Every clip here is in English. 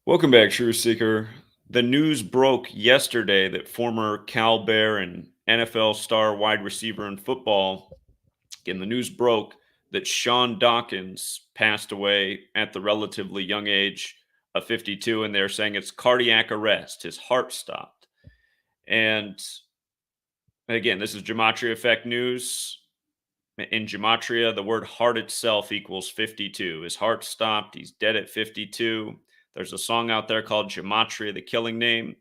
Welcome back, True Seeker. The news broke yesterday that former Cal Bear and NFL star wide receiver in football, again, the news broke that Sean Dawkins passed away at the relatively young age of 52, and they're saying it's cardiac arrest. His heart stopped. And again, this is Gematria Effect News. In Gematria, the word heart itself equals 52. His heart stopped. He's dead at 52. There's a song out there called Gematria, the killing name.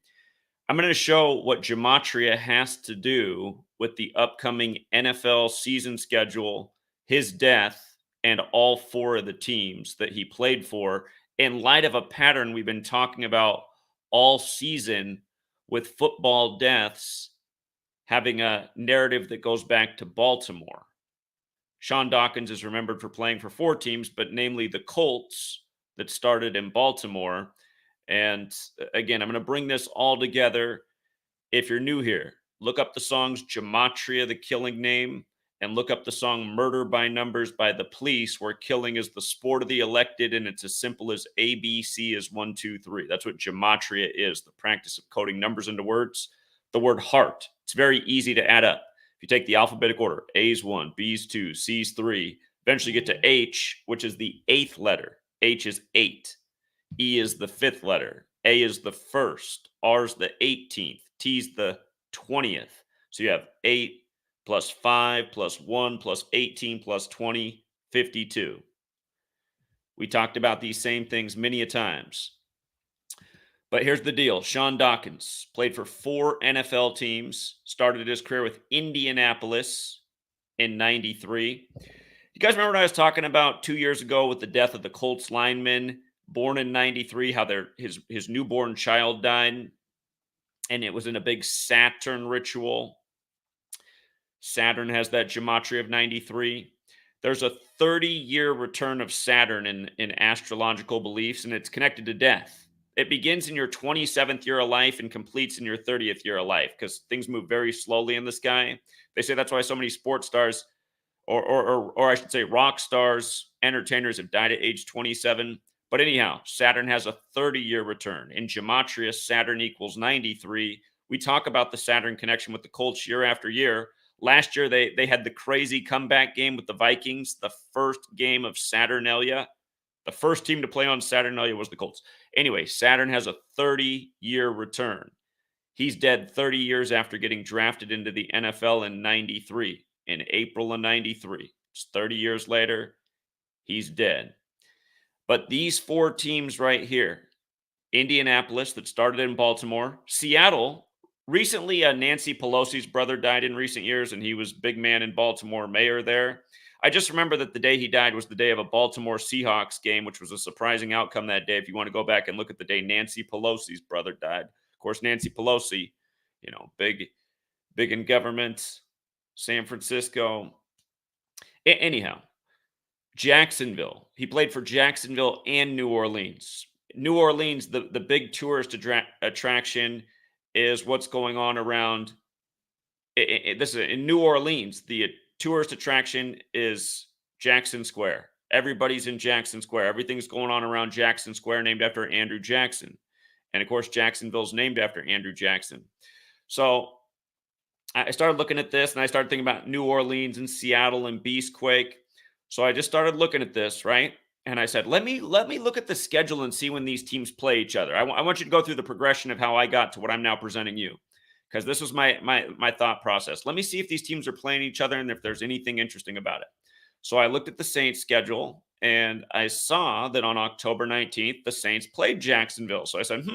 I'm going to show what Gematria has to do with the upcoming NFL season schedule, his death, and all four of the teams that he played for, in light of a pattern we've been talking about all season with football deaths having a narrative that goes back to Baltimore. Sean Dawkins is remembered for playing for four teams, but namely the Colts that started in Baltimore. And again, I'm going to bring this all together. If you're new here, look up the songs Gematria, the killing name, and look up the song Murder by Numbers by the Police, where killing is the sport of the elected, and it's as simple as ABC is 1, 2, 3. That's what Gematria is, the practice of coding numbers into words. The word heart, it's very easy to add up. If you take the alphabetic order, A's 1, B's 2, C's 3, eventually get to H, which is the eighth letter. H is 8. E is the fifth letter. A is the first. R is the 18th. T is the 20th. So you have 8 plus 5 plus 1 plus 18 plus 20, 52. We talked about these same things many a times. But here's the deal. Sean Dawkins played for four NFL teams, started his career with Indianapolis in 93. You guys remember what I was talking about 2 years ago with the death of the Colts lineman born in 93, how his newborn child died, and it was in a big Saturn ritual. Saturn has that gematria of 93. There's a 30-year return of Saturn in astrological beliefs, and it's connected to death. It begins in your 27th year of life and completes in your 30th year of life because things move very slowly in the sky. They say that's why so many sports stars, or I should say rock stars, entertainers have died at age 27. But anyhow, Saturn has a 30-year return. In Gematria, Saturn equals 93. We talk about the Saturn connection with the Colts year after year. Last year, they had the crazy comeback game with the Vikings, the first game of Saturnalia. The first team to play on Saturnalia was the Colts. Anyway, Saturn has a 30-year return. He's dead 30 years after getting drafted into the NFL in 93, in April of 93. It's 30 years later, he's dead. But these four teams right here, Indianapolis that started in Baltimore, Seattle, recently Nancy Pelosi's brother died in recent years, and he was big man in Baltimore, mayor there. I just remember that the day he died was the day of a Baltimore Seahawks game, which was a surprising outcome that day. If you want to go back and look at the day Nancy Pelosi's brother died. Of course, Nancy Pelosi, big in government, San Francisco. Anyhow, Jacksonville. He played for Jacksonville and New Orleans. New Orleans, the big tourist attraction is what's going on around. This is in New Orleans. The tourist attraction is Jackson Square. Everybody's in Jackson Square. Everything's going on around Jackson Square, named after Andrew Jackson. And of course, Jacksonville's named after Andrew Jackson. So I started looking at this and I started thinking about New Orleans and Seattle and Beastquake. So I just started looking at this, right? And I said, let me look at the schedule and see when these teams play each other. I want you to go through the progression of how I got to what I'm now presenting you, because this was my thought process. Let me see if these teams are playing each other and if there's anything interesting about it. So I looked at the Saints schedule and I saw that on October 19th, the Saints played Jacksonville. So I said,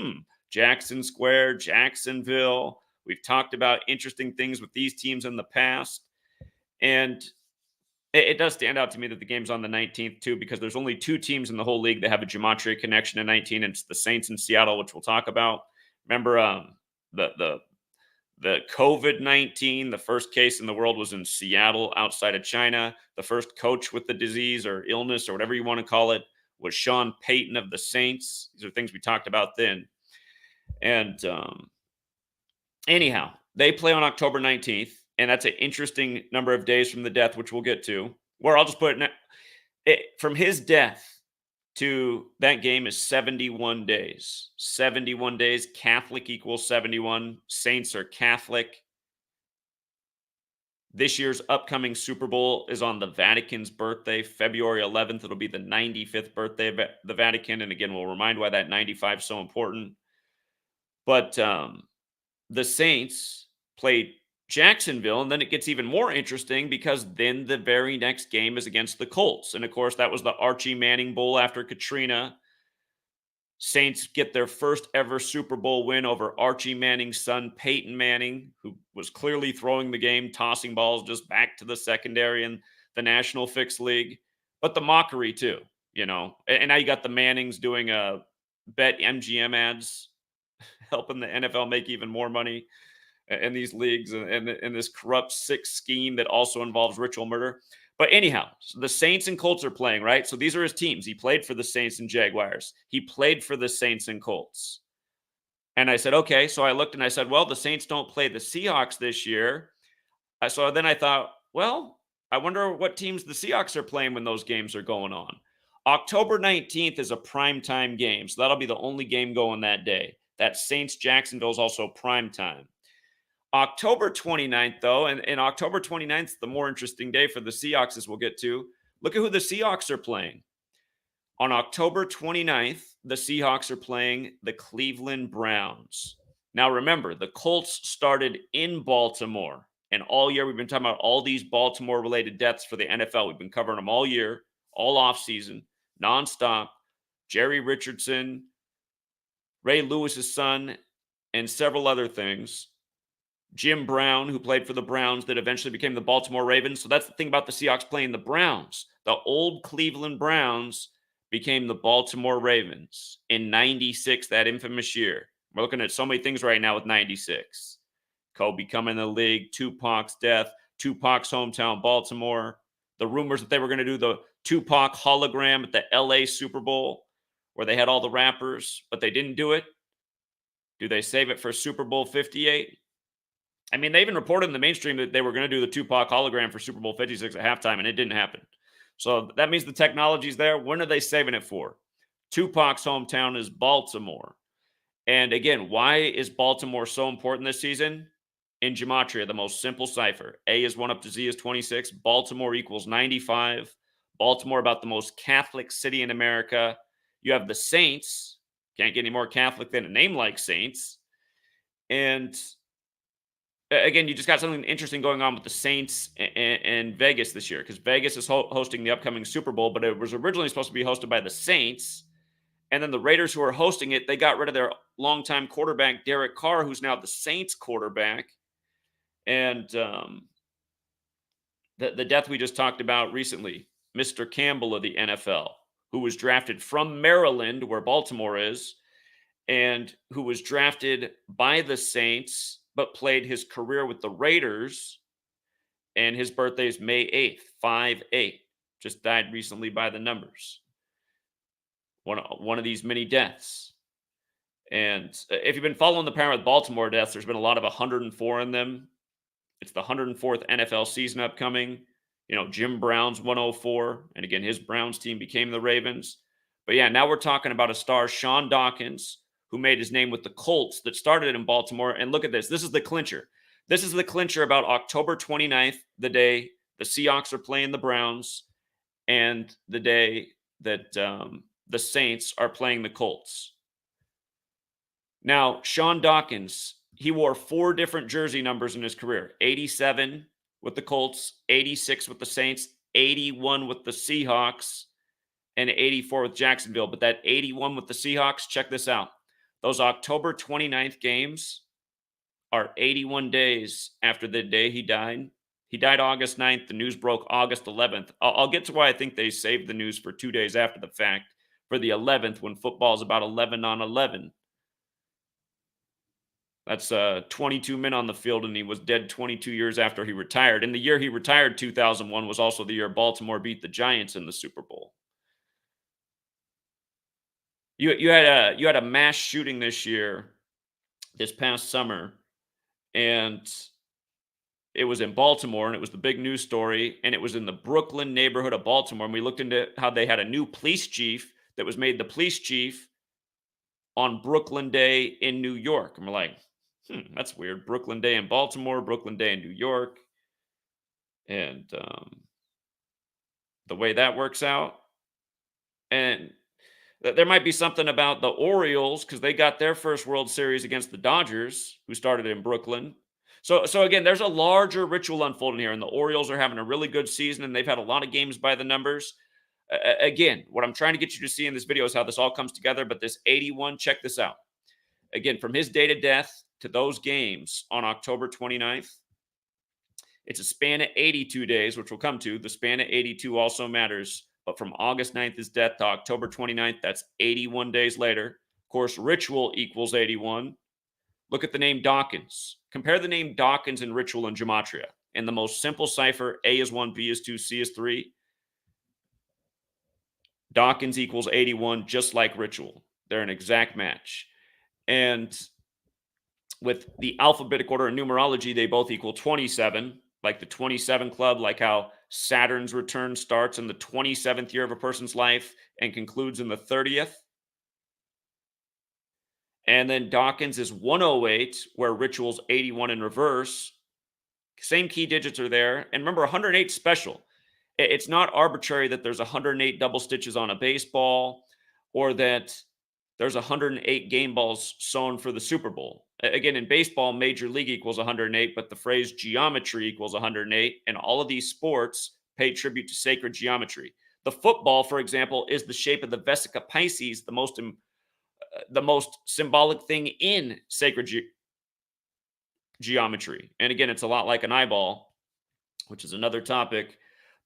Jackson Square, Jacksonville. We've talked about interesting things with these teams in the past. And it does stand out to me that the game's on the 19th, too, because there's only two teams in the whole league that have a gematria connection in 19, and it's the Saints in Seattle, which we'll talk about. Remember, the COVID-19, the first case in the world was in Seattle outside of China. The first coach with the disease or illness or whatever you want to call it was Sean Payton of the Saints. These are things we talked about then. And anyhow, they play on October 19th, and that's an interesting number of days from the death, which we'll get to, where I'll just put it from his death to that game is 71 days. 71 days. Catholic equals 71. Saints are Catholic. This year's upcoming Super Bowl is on the Vatican's birthday, February 11th. It'll be the 95th birthday of the Vatican. And again, we'll remind why that 95 is so important. But the Saints played Jacksonville, and then it gets even more interesting because then the very next game is against the Colts. And of course, that was the Archie Manning Bowl after Katrina. Saints get their first ever Super Bowl win over Archie Manning's son, Peyton Manning, who was clearly throwing the game, tossing balls just back to the secondary in the National Fixed League. But the mockery, too, And now you got the Mannings doing bet MGM ads, helping the NFL make even more money in these leagues and in this corrupt, sick scheme that also involves ritual murder. But anyhow, so the Saints and Colts are playing, right? So these are his teams. He played for the Saints and Jaguars. He played for the Saints and Colts. And I said, okay. So I looked and I said, well, the Saints don't play the Seahawks this year. So then I thought, well, I wonder what teams the Seahawks are playing when those games are going on. October 19th is a primetime game. So that'll be the only game going that day. That Saints-Jacksonville is also primetime. October 29th, though, and October 29th is the more interesting day for the Seahawks, as we'll get to. Look at who the Seahawks are playing. On October 29th, the Seahawks are playing the Cleveland Browns. Now, remember, the Colts started in Baltimore, and all year we've been talking about all these Baltimore-related deaths for the NFL. We've been covering them all year, all offseason, nonstop. Jerry Richardson, Ray Lewis's son, and several other things. Jim Brown, who played for the Browns that eventually became the Baltimore Ravens. So that's the thing about the Seahawks playing the Browns. The old Cleveland Browns became the Baltimore Ravens in 96, that infamous year. We're looking at so many things right now with 96. Kobe coming in the league, Tupac's death, Tupac's hometown, Baltimore. The rumors that they were going to do the Tupac hologram at the LA Super Bowl where they had all the rappers, but they didn't do it. Do they save it for Super Bowl 58? I mean, they even reported in the mainstream that they were going to do the Tupac hologram for Super Bowl 56 at halftime, and it didn't happen. So that means the technology's there. When are they saving it for? Tupac's hometown is Baltimore. And again, why is Baltimore so important this season? In Gematria, the most simple cipher. A is 1 up to Z is 26. Baltimore equals 95. Baltimore, about the most Catholic city in America. You have the Saints. Can't get any more Catholic than a name like Saints. And again, you just got something interesting going on with the Saints and Vegas this year because Vegas is hosting the upcoming Super Bowl, but it was originally supposed to be hosted by the Saints. And then the Raiders, who are hosting it, they got rid of their longtime quarterback, Derek Carr, who's now the Saints quarterback. And the death we just talked about recently, Mr. Campbell of the NFL, who was drafted from Maryland, where Baltimore is, and who was drafted by the Saints, but played his career with the Raiders. And his birthday is May 8th, 5-8. Just died recently by the numbers. One of these many deaths. And if you've been following the pattern with Baltimore deaths, there's been a lot of 104 in them. It's the 104th NFL season upcoming. Jim Brown's 104. And again, his Browns team became the Ravens. But yeah, now we're talking about a star, Sean Dawkins, who made his name with the Colts that started in Baltimore. And look at this. This is the clincher. This is the clincher about October 29th, the day the Seahawks are playing the Browns, and the day that the Saints are playing the Colts. Now, Sean Dawkins, he wore 4 different jersey numbers in his career. 87 with the Colts, 86 with the Saints, 81 with the Seahawks, and 84 with Jacksonville. But that 81 with the Seahawks, check this out. Those October 29th games are 81 days after the day he died. He died August 9th. The news broke August 11th. I'll get to why I think they saved the news for 2 days after the fact for the 11th when football is about 11 on 11. That's 22 men on the field, and he was dead 22 years after he retired. And the year he retired, 2001, was also the year Baltimore beat the Giants in the Super Bowl. You had a mass shooting this past summer, and it was in Baltimore, and it was the big news story, and it was in the Brooklyn neighborhood of Baltimore. And we looked into how they had a new police chief that was made the police chief on Brooklyn Day in New York. And we're like, that's weird. Brooklyn Day in Baltimore, Brooklyn Day in New York. And the way that works out. And there might be something about the Orioles because they got their first World Series against the Dodgers, who started in Brooklyn. So again, there's a larger ritual unfolding here, and the Orioles are having a really good season, and they've had a lot of games by the numbers. Again, what I'm trying to get you to see in this video is how this all comes together. But this 81, check this out. Again, from his date of death to those games on October 29th, it's a span of 82 days, which we'll come to. The span of 82 also matters. But from August 9th, his death, to October 29th, that's 81 days later. Of course, ritual equals 81. Look at the name Dawkins. Compare the name Dawkins and ritual and gematria. In the most simple cipher, A is 1, B is 2, C is 3. Dawkins equals 81, just like ritual. They're an exact match. And with the alphabetic order and numerology, they both equal 27, like the 27 club, like how Saturn's return starts in the 27th year of a person's life and concludes in the 30th. And then Dawkins is 108, where ritual's 81 in reverse. Same key digits are there. And remember, 108 special. It's not arbitrary that there's 108 double stitches on a baseball or that there's 108 game balls sewn for the Super Bowl. Again, in baseball, major league equals 108, but the phrase geometry equals 108. And all of these sports pay tribute to sacred geometry. The football, for example, is the shape of the Vesica Pisces, the most symbolic thing in sacred geometry. And again, it's a lot like an eyeball, which is another topic.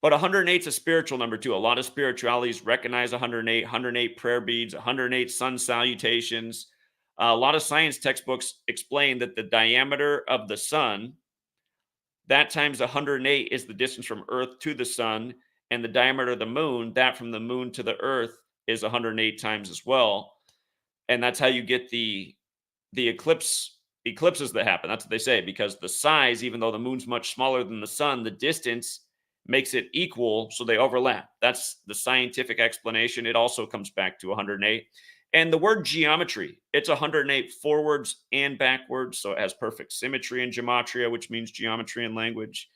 But 108 is a spiritual number too. A lot of spiritualities recognize 108, 108 prayer beads, 108 sun salutations. A lot of science textbooks explain that the diameter of the sun, that times 108 is the distance from Earth to the sun, and the diameter of the moon, that from the moon to the Earth, is 108 times as well. And that's how you get the eclipses that happen. That's what they say, because the size, even though the moon's much smaller than the sun, the distance makes it equal, so they overlap. That's the scientific explanation. It also comes back to 108. And the word geometry, it's 108 forwards and backwards, so it has perfect symmetry in gematria, which means geometry in language.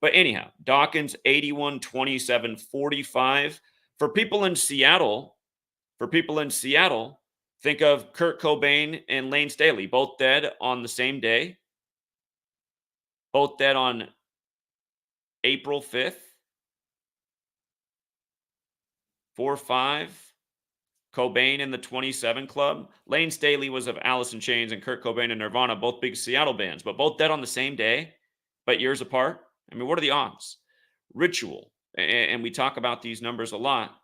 But anyhow, Dawkins 81, 27, 45. For people in Seattle, think of Kurt Cobain and Lane Staley, both dead on the same day, both dead on April 5th, 4-5. Cobain in the 27 Club. Lane Staley was of Alice in Chains, and Kurt Cobain and Nirvana, both big Seattle bands, but both dead on the same day, but years apart. I mean, what are the odds? Ritual, and we talk about these numbers a lot.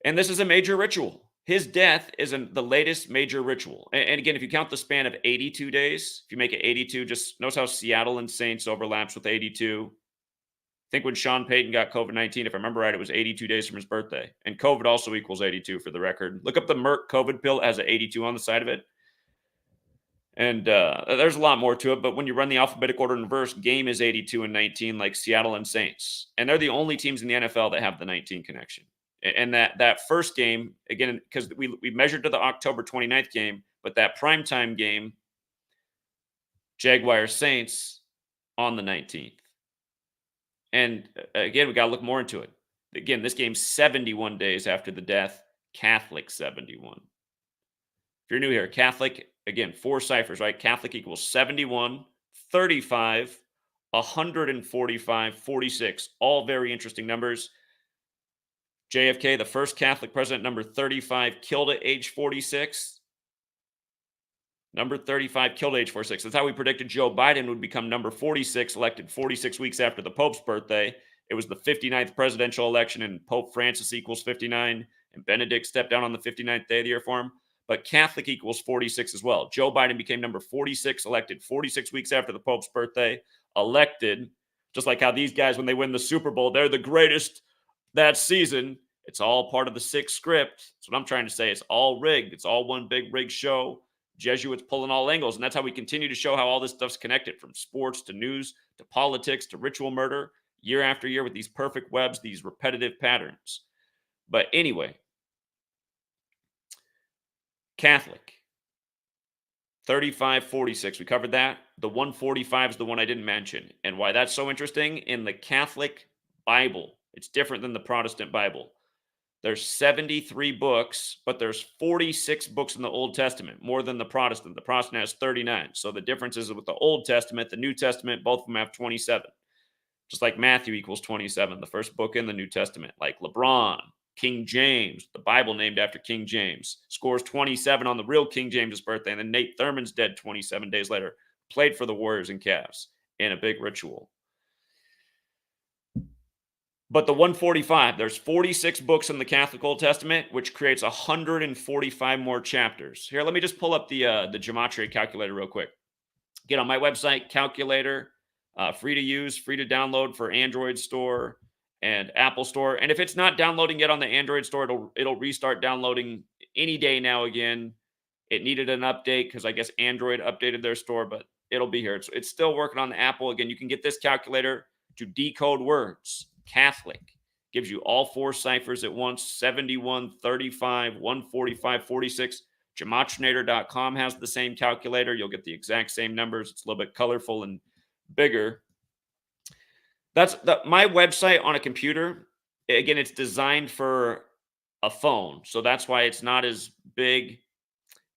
And this is a major ritual. His death is the latest major ritual. And again, if you count the span of 82 days, if you make it 82, just notice how Seattle and Saints overlaps with 82. I think when Sean Payton got COVID-19, if I remember right, it was 82 days from his birthday. And COVID also equals 82 for the record. Look up the Merck COVID pill. It has an 82 on the side of it. And there's a lot more to it. But when you run the alphabetic order in reverse, game is 82 and 19, like Seattle and Saints. And they're the only teams in the NFL that have the 19 connection. And that first game, again, because we measured to the October 29th game, but that primetime game, Jaguars Saints, on the 19th. And again, we got to look more into it. Again, this game's 71 days after the death, Catholic 71. If you're new here, Catholic, again, 4 ciphers, right? Catholic equals 71, 35, 145, 46. All very interesting numbers. JFK, the first Catholic president, number 35, killed at age 46. Number 35, killed at age 46. That's how we predicted Joe Biden would become number 46, elected 46 weeks after the Pope's birthday. It was the 59th presidential election, and Pope Francis equals 59, and Benedict stepped down on the 59th day of the year for him. But Catholic equals 46 as well. Joe Biden became number 46, elected 46 weeks after the Pope's birthday, elected, just like how these guys, when they win the Super Bowl, they're the greatest that season. It's all part of the 6 script. That's what I'm trying to say. It's all rigged. It's all one big rigged show. Jesuits pulling all angles. And that's how we continue to show how all this stuff's connected, from sports to news to politics to ritual murder, year after year, with these perfect webs, these repetitive patterns. But anyway, Catholic, 3546. We covered that. The 145 is the one I didn't mention. And why that's so interesting, in the Catholic Bible, it's different than the Protestant Bible. There's 73 books, but there's 46 books in the Old Testament, more than the Protestant. The Protestant has 39. So the difference is with the Old Testament, the New Testament, both of them have 27. Just like Matthew equals 27, the first book in the New Testament. Like LeBron, King James, the Bible named after King James, scores 27 on the real King James's birthday. And then Nate Thurman's dead 27 days later. Played for the Warriors and Cavs in a big ritual. But the 145, there's 46 books in the Catholic Old Testament, which creates 145 more chapters. Here, let me just pull up the Gematria calculator real quick. Get on my website, calculator, free to use, free to download for Android Store and Apple Store. And if it's not downloading yet on the Android Store, it'll restart downloading any day now again. It needed an update because I guess Android updated their store, but it'll be here. It's still working on the Apple. Again, you can get this calculator to decode words. Catholic gives you all four ciphers at once: 71, 35, 145, 46. Gematrinator.com has the same calculator. You'll get the exact same numbers. It's a little bit colorful and bigger. That's my website on a computer. Again, it's designed for a phone, so that's why it's not as big.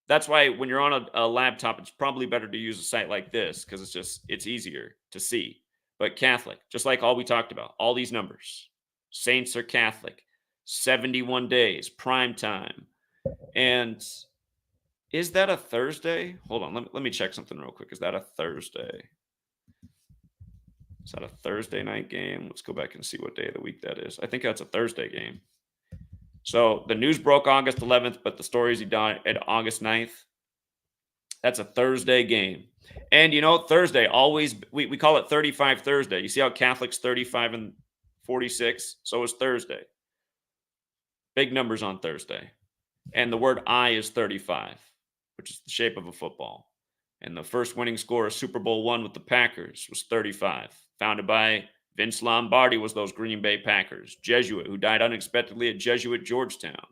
That's why when you're on a laptop, it's probably better to use a site like this because it's easier to see. But Catholic, just like all we talked about, all these numbers. Saints are Catholic. 71 days, prime time. And is that a Thursday? Hold on, let me check something real quick. Is that a Thursday? Is that a Thursday night game? Let's go back and see what day of the week that is. I think that's a Thursday game. So the news broke August 11th, but the stories he died at August 9th. That's a Thursday game. And, Thursday, always, we call it 35 Thursday. You see how Catholics 35 and 46? So is Thursday. Big numbers on Thursday. And the word I is 35, which is the shape of a football. And the first winning score of Super Bowl I with the Packers was 35. Founded by Vince Lombardi was those Green Bay Packers. Jesuit, who died unexpectedly at Jesuit Georgetown.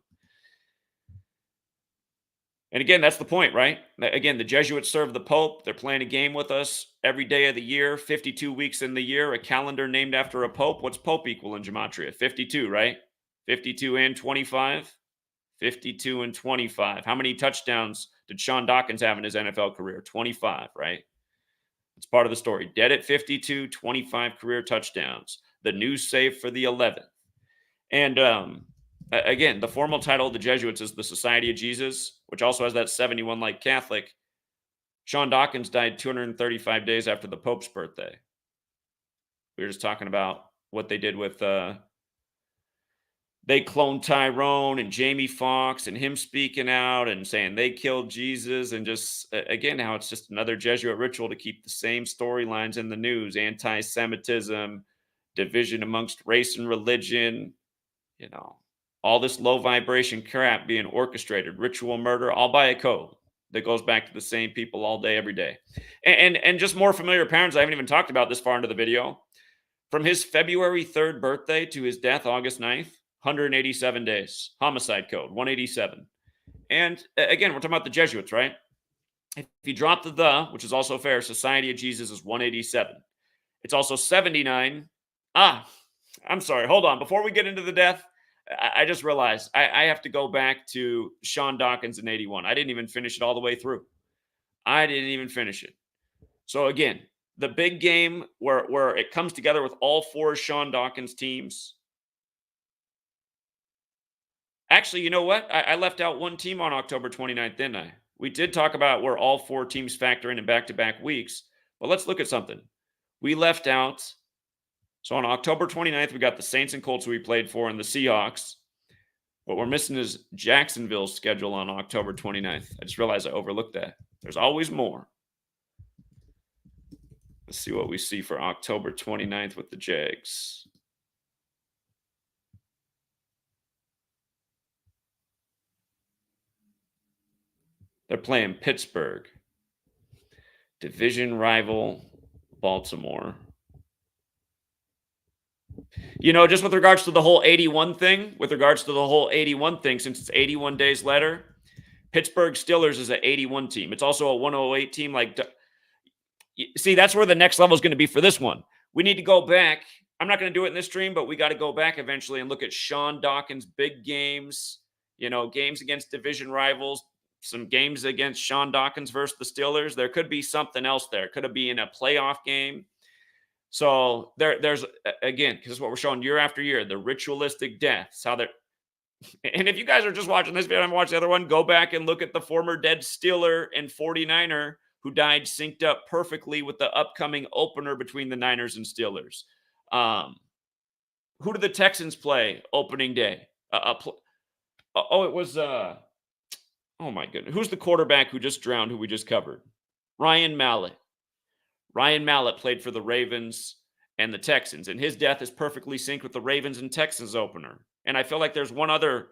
And again, that's the point, right? Again, the Jesuits serve the Pope. They're playing a game with us every day of the year, 52 weeks in the year, a calendar named after a Pope. What's Pope equal in Gematria? 52, right? 52 and 25? 52 and 25. How many touchdowns did Sean Dawkins have in his NFL career? 25, right? It's part of the story. Dead at 52, 25 career touchdowns. The news save for the 11th. And again, the formal title of the Jesuits is the Society of Jesus, which also has that 71 like Catholic. Sean Dawkins died 235 days after the Pope's birthday. We were just talking about what they did with they cloned Tyrone and Jamie Foxx and him speaking out and saying they killed Jesus, and just again how it's just another Jesuit ritual to keep the same storylines in the news: anti-Semitism, division amongst race and religion, all this low vibration crap being orchestrated, ritual murder, all by a code that goes back to the same people all day, every day. And just more familiar patterns I haven't even talked about this far into the video. From his February 3rd birthday to his death, August 9th, 187 days. Homicide code, 187. And again, we're talking about the Jesuits, right? If you drop the, which is also fair, Society of Jesus is 187. It's also 79. I'm sorry. Hold on. Before we get into the death, I just realized I have to go back to Sean Dawkins in 81. I didn't even finish it all the way through. I didn't even finish it. So again, the big game where it comes together with all four Sean Dawkins teams. Actually, you know what? I left out one team on October 29th, didn't I? We did talk about where all four teams factor in back-to-back weeks. But let's look at something. We left out. So on October 29th, we got the Saints and Colts we played for and the Seahawks. What we're missing is Jacksonville's schedule on October 29th. I just realized I overlooked that. There's always more. Let's see what we see for October 29th with the Jags. They're playing Pittsburgh. Division rival Baltimore. Just with regards to the whole 81 thing, since it's 81 days later, Pittsburgh Steelers is an 81 team. It's also a 108 team. See, that's where the next level is going to be for this one. We need to go back. I'm not going to do it in this stream, but we got to go back eventually and look at Sean Dawkins' big games, games against division rivals, some games against Sean Dawkins versus the Steelers. There could be something else there. Could it be in a playoff game? So there's, again, because this is what we're showing year after year, the ritualistic deaths, how they're, and if you guys are just watching this video and watch the other one, go back and look at the former dead Steeler and 49er who died synced up perfectly with the upcoming opener between the Niners and Steelers. Who did the Texans play opening day? It was, oh my goodness. Who's the quarterback who just drowned, who we just covered? Ryan Mallett. Ryan Mallett played for the Ravens and the Texans, and his death is perfectly synced with the Ravens and Texans opener. And I feel like there's one other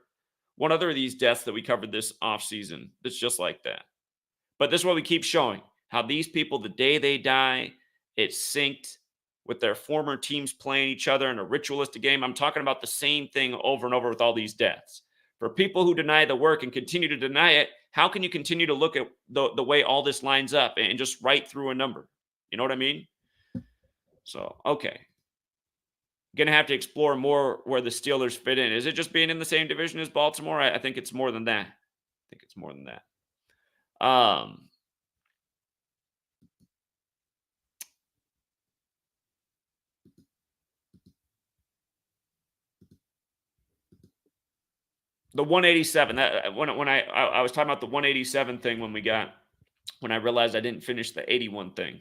of these deaths that we covered this offseason that's just like that. But this is what we keep showing, how these people, the day they die, it's synced with their former teams playing each other in a ritualistic game. I'm talking about the same thing over and over with all these deaths. For people who deny the work and continue to deny it, how can you continue to look at the way all this lines up and just write through a number? You know what I mean? So, okay. Going to have to explore more where the Steelers fit in. Is it just being in the same division as Baltimore? I think it's more than that. The 187. When I was talking about the 187 thing when I realized I didn't finish the 81 thing.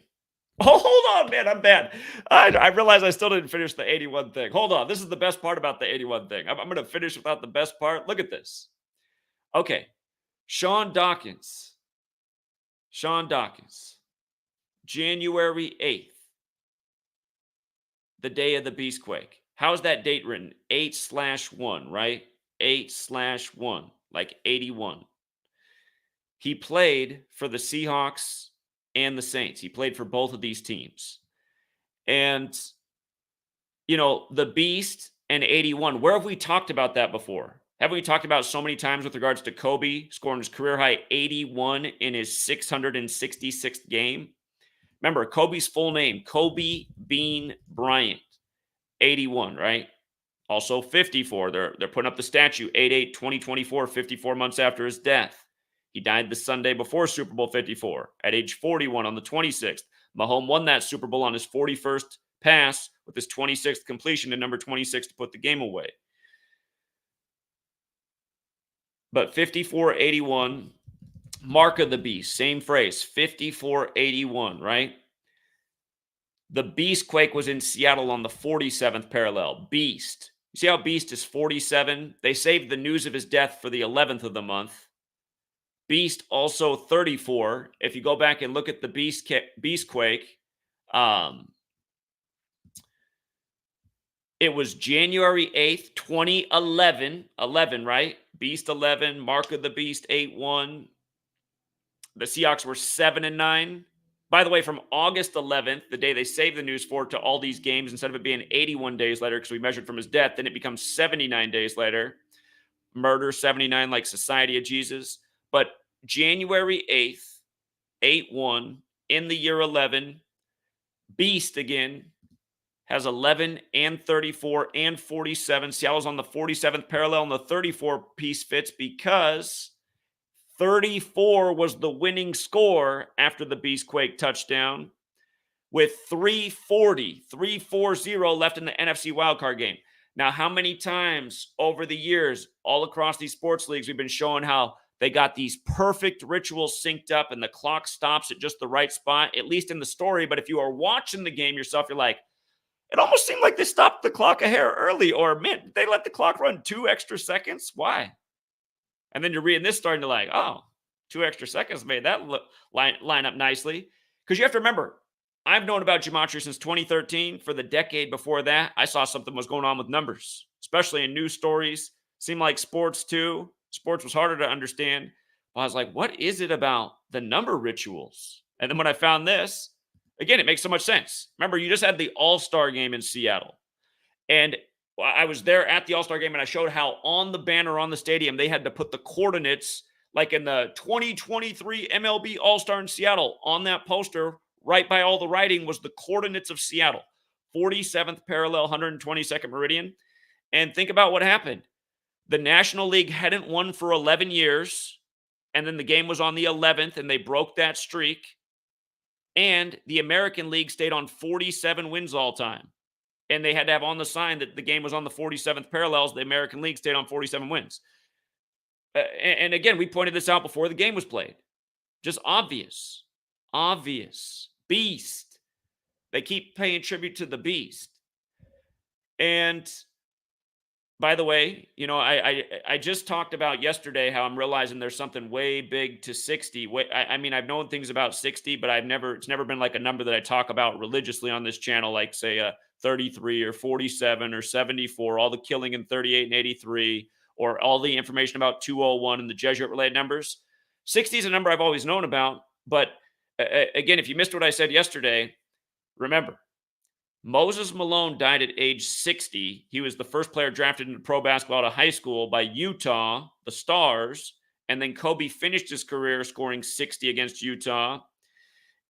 Oh, hold on, man. I'm bad. I realized I still didn't finish the 81 thing. Hold on. This is the best part about the 81 thing. I'm going to finish without the best part. Look at this. Okay. Sean Dawkins. January 8th. The day of the Beastquake. How's that date written? 8/1, right? 8/1, like 81. He played for the Seahawks and the Saints. He played for both of these teams. And, the Beast and 81, where have we talked about that before? Haven't we talked about so many times with regards to Kobe scoring his career high 81 in his 666th game? Remember, Kobe's full name, Kobe Bean Bryant, 81, right? Also 54. They're putting up the statue, 8/8/2024, 54 months after his death. He died the Sunday before Super Bowl 54 at age 41 on the 26th. Mahomes won that Super Bowl on his 41st pass with his 26th completion and number 26 to put the game away. But 54/81, mark of the beast, same phrase, 54/81, right? The Beastquake was in Seattle on the 47th parallel. Beast. You see how Beast is 47? They saved the news of his death for the 11th of the month. Beast also 34. If you go back and look at the Beastquake, it was January 8th, 2011. 11, right? Beast 11, Mark of the Beast 8/1. The Seahawks were 7-9. By the way, from August 11th, the day they saved the news for, to all these games, instead of it being 81 days later, because we measured from his death, then it becomes 79 days later. Murder 79, like Society of Jesus. But January 8th, 8/1, in the year 11, Beast again has 11 and 34 and 47. Seattle's on the 47th parallel, and the 34 piece fits because 34 was the winning score after the Beastquake touchdown, with 340 left in the NFC wildcard game. Now, how many times over the years, all across these sports leagues, we've been showing how they got these perfect rituals synced up and the clock stops at just the right spot, at least in the story. But if you are watching the game yourself, you're like, it almost seemed like they stopped the clock a hair early, or, man, they let the clock run 2 extra seconds? Why? And then you're reading this story and you're like, oh, 2 extra seconds made that line up nicely. Because you have to remember, I've known about Gematria since 2013. For the decade before that, I saw something was going on with numbers, especially in news stories. Seemed like sports too. Sports was harder to understand. But I was like, what is it about the number rituals? And then when I found this, again, it makes so much sense. Remember, you just had the All-Star game in Seattle. And I was there at the All-Star game, and I showed how on the banner on the stadium, they had to put the coordinates like in the 2023 MLB All-Star in Seattle. On that poster, right by all the writing, was the coordinates of Seattle, 47th parallel, 122nd meridian. And think about what happened. The National League hadn't won for 11 years, and then the game was on the 11th, and they broke that streak. And the American League stayed on 47 wins all time. And they had to have on the sign that the game was on the 47th parallels. The American League stayed on 47 wins. And again, we pointed this out before the game was played. Just obvious. Obvious. Beast. They keep paying tribute to the beast. And by the way, you know, I just talked about yesterday how I'm realizing there's something way big to 60. I mean, I've known things about 60, but it's never been like a number that I talk about religiously on this channel, like say 33 or 47 or 74, all the killing in 38 and 83, or all the information about 201 and the Jesuit related numbers. 60 is a number I've always known about, but again, if you missed what I said yesterday, remember, Moses Malone died at age 60. He was the first player drafted into pro basketball out of high school by Utah, the Stars. And then Kobe finished his career scoring 60 against Utah.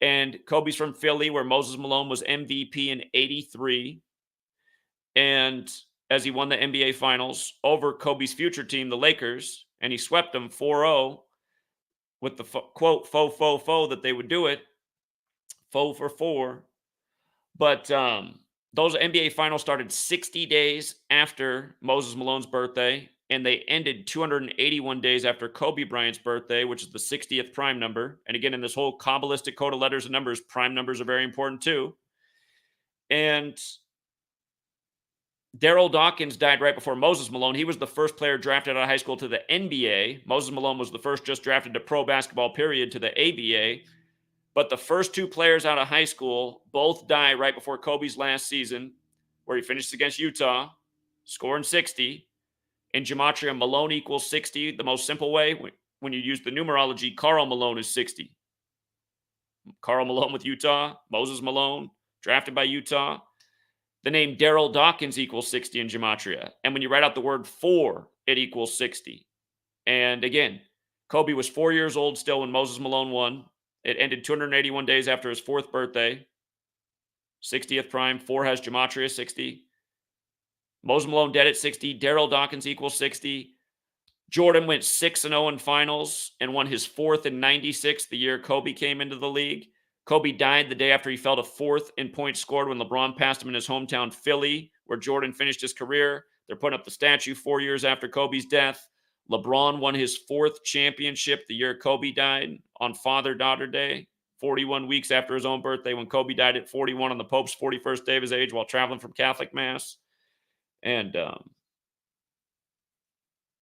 And Kobe's from Philly, where Moses Malone was MVP in 83. And as he won the NBA Finals over Kobe's future team, the Lakers, and he swept them 4-0 with the quote, faux, faux, faux, that they would do it. Faux for 4. But those NBA finals started 60 days after Moses Malone's birthday, and they ended 281 days after Kobe Bryant's birthday, which is the 60th prime number. And again, in this whole Kabbalistic code of letters and numbers, prime numbers are very important too. And Daryl Dawkins died right before Moses Malone. He was the first player drafted out of high school to the NBA. Moses Malone was the first just drafted to pro basketball, period, to the ABA. But the first two players out of high school both die right before Kobe's last season, where he finished against Utah, scoring 60. In Gematria, Malone equals 60. The most simple way, when you use the numerology, Karl Malone is 60. Karl Malone with Utah, Moses Malone, drafted by Utah. The name Daryl Dawkins equals 60 in Gematria. And when you write out the word 4, it equals 60. And again, Kobe was 4 years old still when Moses Malone won. It ended 281 days after his 4th birthday. 60th prime. 4 has Gematria 60. Moses Malone dead at 60. Daryl Dawkins equals 60. Jordan went 6-0 in finals and won his 4th in 96, the year Kobe came into the league. Kobe died the day after he fell to 4th in points scored when LeBron passed him in his hometown Philly, where Jordan finished his career. They're putting up the statue 4 years after Kobe's death. LeBron won his 4th championship the year Kobe died on Father-Daughter Day, 41 weeks after his own birthday, when Kobe died at 41 on the Pope's 41st day of his age while traveling from Catholic Mass. And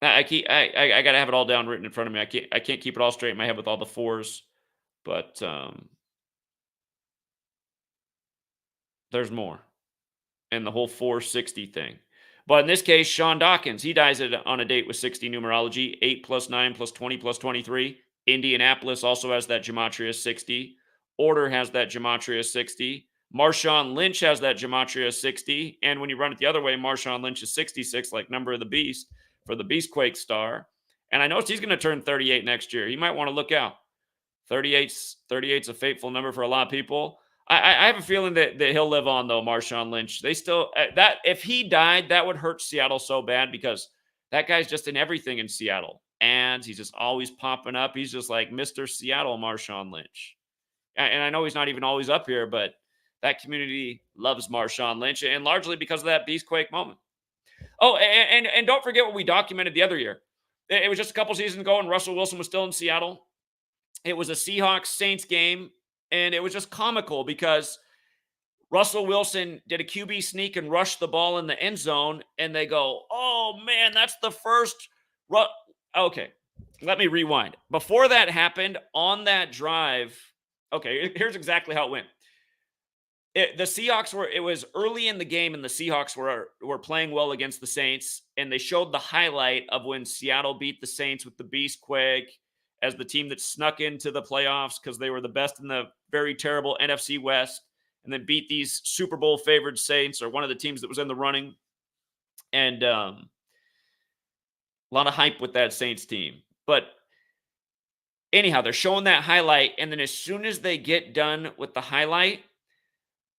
I got to have it all down written in front of me. I can't keep it all straight in my head with all the 4s, but there's more. And the whole 460 thing. But in this case, Sean Dawkins, he dies on a date with 60 numerology, 8 plus 9 plus 20 plus 23. Indianapolis also has that Gematria 60. Order has that Gematria 60. Marshawn Lynch has that Gematria 60. And when you run it the other way, Marshawn Lynch is 66, like number of the beast for the Beastquake star. And I noticed he's going to turn 38 next year. You might want to look out. 38's a fateful number for a lot of people. I have a feeling that he'll live on, though, Marshawn Lynch. They still, that if he died, that would hurt Seattle so bad, because that guy's just in everything in Seattle. And he's just always popping up. He's just like Mr. Seattle Marshawn Lynch. And I know he's not even always up here, but that community loves Marshawn Lynch, and largely because of that Beastquake moment. Oh, and don't forget what we documented the other year. It was just a couple seasons ago, and Russell Wilson was still in Seattle. It was a Seahawks-Saints game, and it was just comical because Russell Wilson did a QB sneak and rushed the ball in the end zone, and they go, oh, man, that's the first okay, let me rewind. Before that happened, on that drive, okay, here's exactly how it went. The Seahawks it was early in the game, and the Seahawks were playing well against the Saints, and they showed the highlight of when Seattle beat the Saints with the Beastquake as the team that snuck into the playoffs because they were the best in the very terrible NFC West, and then beat these Super Bowl favored Saints, or one of the teams that was in the running. And a lot of hype with that Saints team. But Anyhow, they're showing that highlight, and then as soon as they get done with the highlight,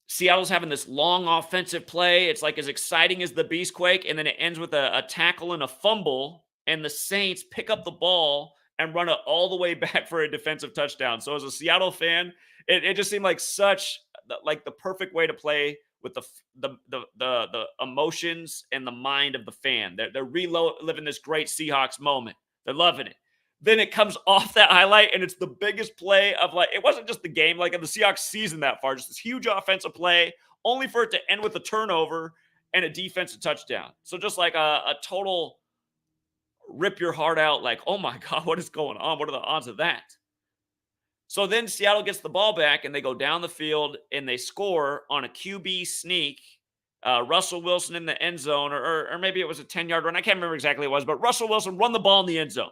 Seattle's having this long offensive play. It's like as exciting as the Beastquake, and then it ends with a tackle and a fumble, and the Saints pick up the ball and run it all the way back for a defensive touchdown. So as a Seattle fan, it just seemed like such like the perfect way to play with the emotions and the mind of the fan. They're reliving this great Seahawks moment. They're loving it. Then it comes off that highlight, and it's the biggest play of like, it wasn't just the game, like in the Seahawks season that far, just this huge offensive play, only for it to end with a turnover and a defensive touchdown. So just like a total rip your heart out, like, oh my God, what is going on? What are the odds of that? So then Seattle gets the ball back, and they go down the field, and they score on a QB sneak. Russell Wilson in the end zone, or maybe it was a 10-yard run. I can't remember exactly what it was, but Russell Wilson run the ball in the end zone.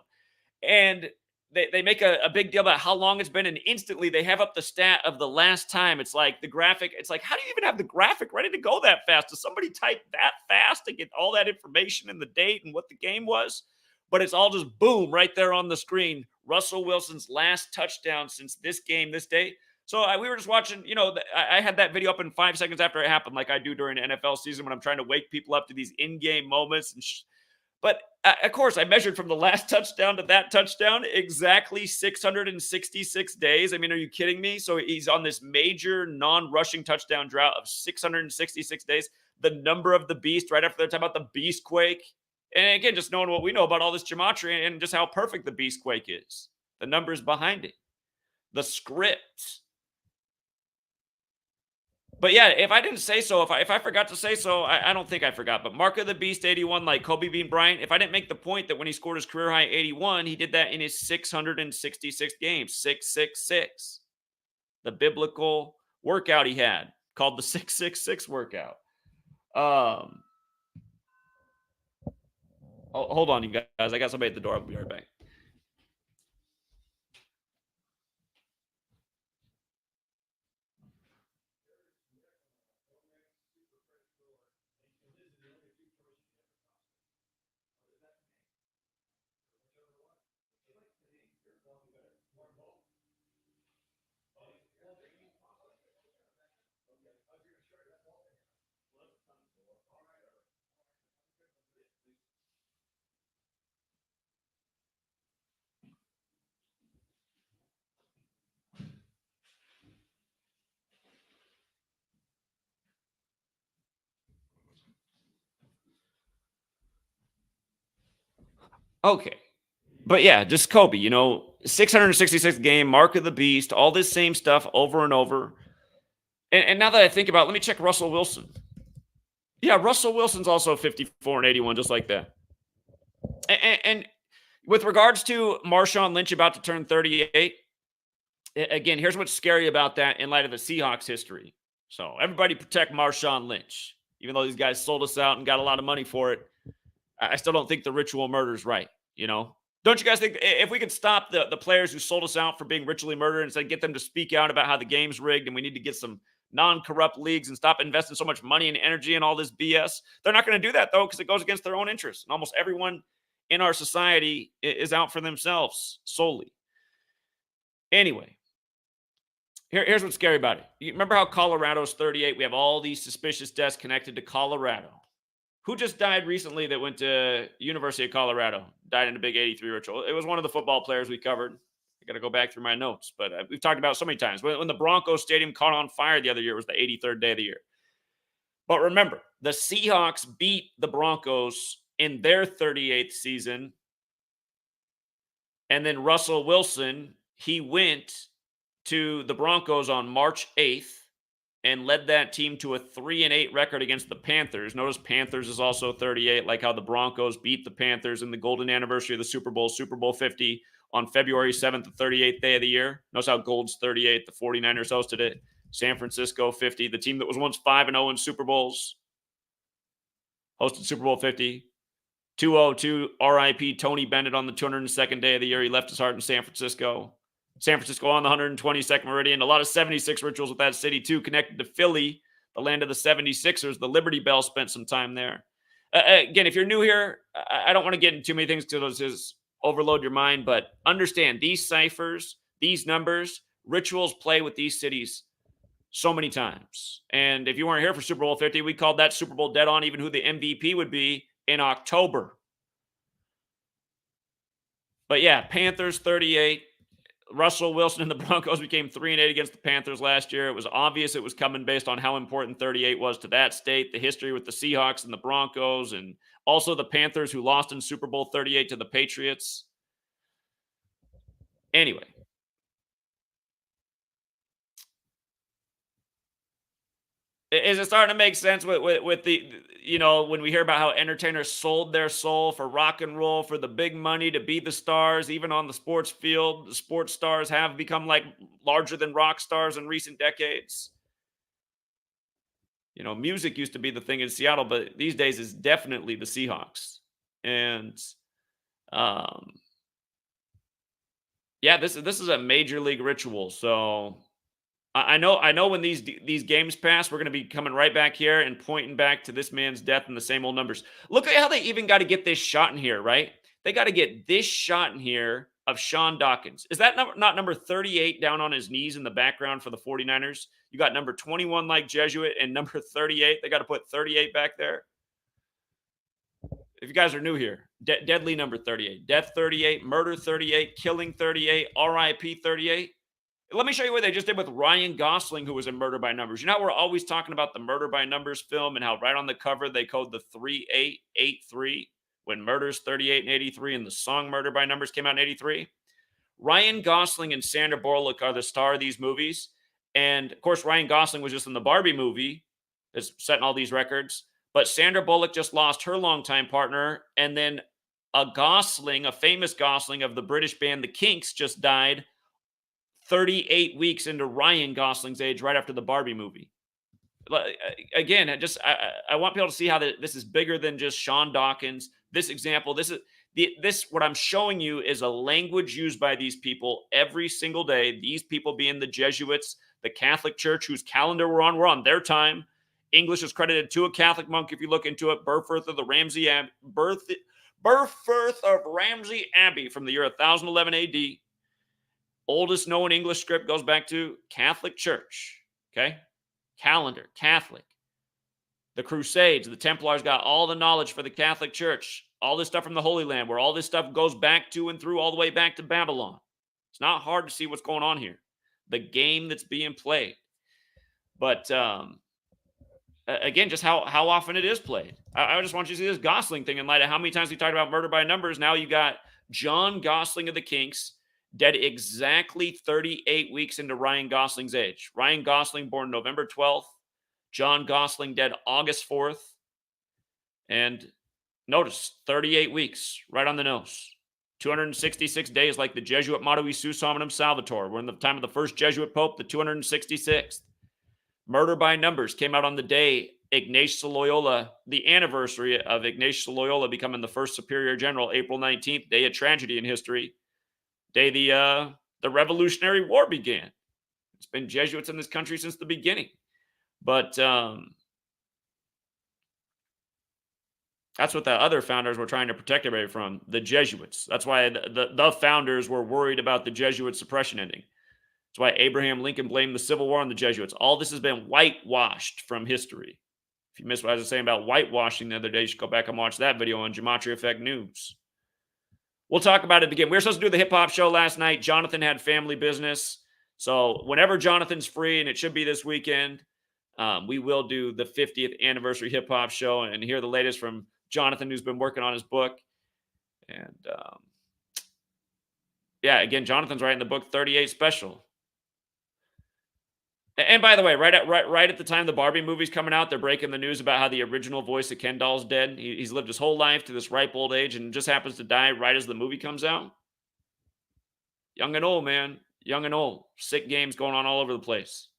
And they make a big deal about how long it's been, and instantly they have up the stat of the last time. It's like the graphic. It's like, how do you even have the graphic ready to go that fast? Does somebody type that fast to get all that information and the date and what the game was? But it's all just boom right there on the screen. Russell Wilson's last touchdown since this game, this day. So we were just watching, I had that video up in 5 seconds after it happened, like I do during the NFL season when I'm trying to wake people up to these in-game moments. But of course, I measured from the last touchdown to that touchdown exactly 666 days. I mean, are you kidding me? So he's on this major non-rushing touchdown drought of 666 days. The number of the beast, right after they're talking about the Beastquake. And again, just knowing what we know about all this Gematria and just how perfect the Beastquake is. The numbers behind it. The script. But yeah, if I didn't say so, if I forgot to say so, I don't think I forgot. But Mark of the Beast 81, like Kobe Bean Bryant, if I didn't make the point that when he scored his career high 81, he did that in his 666 games, 666. The biblical workout he had called the 666 workout. Hold on, you guys. I got somebody at the door. I'll be right back. Okay. But yeah, just Kobe, 666 game, Mark of the Beast, all this same stuff over and over. And now that I think about it, let me check Russell Wilson. Yeah, Russell Wilson's also 54 and 81, just like that. And with regards to Marshawn Lynch about to turn 38, again, here's what's scary about that in light of the Seahawks history. So everybody protect Marshawn Lynch. Even though these guys sold us out and got a lot of money for it, I still don't think the ritual murder is right, Don't you guys think if we could stop the players who sold us out for being ritually murdered and instead get them to speak out about how the game's rigged and we need to get some non-corrupt leagues and stop investing so much money and energy in all this BS? They're not going to do that, though, because it goes against their own interests. And almost everyone in our society is out for themselves solely. Anyway, here's what's scary about it. You remember how Colorado's 38? We have all these suspicious deaths connected to Colorado. Who just died recently that went to University of Colorado? Died in a big 83 ritual. It was one of the football players we covered. I got to go back through my notes, but we've talked about it so many times. When the Broncos Stadium caught on fire the other year, it was the 83rd day of the year. But remember, the Seahawks beat the Broncos in their 38th season. And then Russell Wilson, he went to the Broncos on March 8th. And led that team to a 3-8 record against the Panthers. Notice Panthers is also 38, like how the Broncos beat the Panthers in the golden anniversary of the Super Bowl, Super Bowl 50 on February 7th, the 38th day of the year. Notice how Gold's 38, the 49ers hosted it. San Francisco 50, the team that was once 5-0 in Super Bowls, hosted Super Bowl 50. 202 RIP Tony Bennett on the 202nd day of the year. He left his heart in San Francisco. San Francisco on the 122nd meridian. A lot of 76 rituals with that city, too, connected to Philly, the land of the 76ers. The Liberty Bell spent some time there. Again, if you're new here, I don't want to get into too many things because it's overload your mind, but understand these ciphers, these numbers, rituals play with these cities so many times. And if you weren't here for Super Bowl 50, we called that Super Bowl dead on, even who the MVP would be in October. But yeah, Panthers 38. Russell Wilson and the Broncos became 3-8 against the Panthers last year. It was obvious it was coming based on how important 38 was to that state, the history with the Seahawks and the Broncos, and also the Panthers who lost in Super Bowl 38 to the Patriots. Anyway, is it starting to make sense with the, when we hear about how entertainers sold their soul for rock and roll, for the big money, to be the stars, even on the sports field? The sports stars have become like larger than rock stars in recent decades. Music used to be the thing in Seattle, but these days is definitely the Seahawks. And um, yeah, this is a major league ritual. So I know when these games pass, we're going to be coming right back here and pointing back to this man's death and the same old numbers. Look at how they even got to get this shot in here, right? They got to get this shot in here of Sean Dawkins. Is that not number 38 down on his knees in the background for the 49ers? You got number 21 like Jesuit and number 38. They got to put 38 back there. If you guys are new here, deadly number 38, death 38, murder 38, killing 38, RIP 38. Let me show you what they just did with Ryan Gosling, who was in Murder by Numbers. You know how we're always talking about the Murder by Numbers film and how right on the cover they code the 3883 when Murder's 38 and 83 and the song Murder by Numbers came out in 83? Ryan Gosling and Sandra Bullock are the star of these movies. And, of course, Ryan Gosling was just in the Barbie movie that's setting all these records. But Sandra Bullock just lost her longtime partner. And then a famous Gosling of the British band The Kinks, just died 38 weeks into Ryan Gosling's age right after the Barbie movie. Again, I want people to see how this is bigger than just Sean Dawkins. This example, what I'm showing you is a language used by these people every single day. These people being the Jesuits, the Catholic Church, whose calendar we're on their time. English is credited to a Catholic monk if you look into it. Birth of Ramsey Abbey from the year 1011 AD. Oldest known English script goes back to Catholic Church. Okay? Calendar, Catholic. The Crusades, the Templars got all the knowledge for the Catholic Church. All this stuff from the Holy Land, where all this stuff goes back to and through all the way back to Babylon. It's not hard to see what's going on here. The game that's being played. But again, just how often it is played. I just want you to see this Gosling thing in light of how many times we talked about Murder by Numbers. Now you got John Gosling of the Kinks, dead exactly 38 weeks into Ryan Gosling's age. Ryan Gosling born November 12th. John Gosling dead August 4th. And notice, 38 weeks, right on the nose. 266 days like the Jesuit motto, Isus Hominum Salvator. We're in the time of the first Jesuit Pope, the 266th. Murder by Numbers came out on the day Ignatius Loyola, the anniversary of Ignatius Loyola becoming the first superior general, April 19th, day of tragedy in history. Day the Revolutionary War began. It's been Jesuits in this country since the beginning. But that's what the other founders were trying to protect everybody from, the Jesuits. That's why the founders were worried about the Jesuit suppression ending. That's why Abraham Lincoln blamed the Civil War on the Jesuits. All this has been whitewashed from history. If you missed what I was saying about whitewashing the other day, you should go back and watch that video on GematriaEffectNews. We'll talk about it again. We were supposed to do the hip-hop show last night. Jonathan had family business. So whenever Jonathan's free, and it should be this weekend, we will do the 50th anniversary hip-hop show and hear the latest from Jonathan, who's been working on his book. And yeah, again, Jonathan's writing the book 38 Special. And by the way, right at the time the Barbie movie's coming out, they're breaking the news about how the original voice of Ken Doll's dead. He's lived his whole life to this ripe old age and just happens to die right as the movie comes out. Young and old, man. Young and old. Sick games going on all over the place.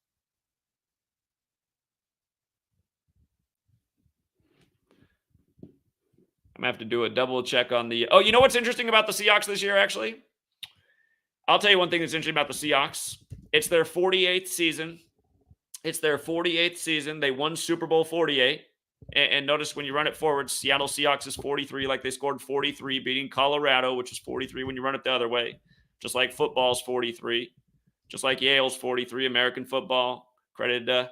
I'm going to have to do a double check on the... Oh, you know what's interesting about the Seahawks this year, actually? I'll tell you one thing that's interesting about the Seahawks. It's their 48th season. They won Super Bowl 48. And notice when you run it forward, Seattle Seahawks is 43, like they scored 43, beating Colorado, which is 43 when you run it the other way. Just like football's 43. Just like Yale's 43, American football. Credited to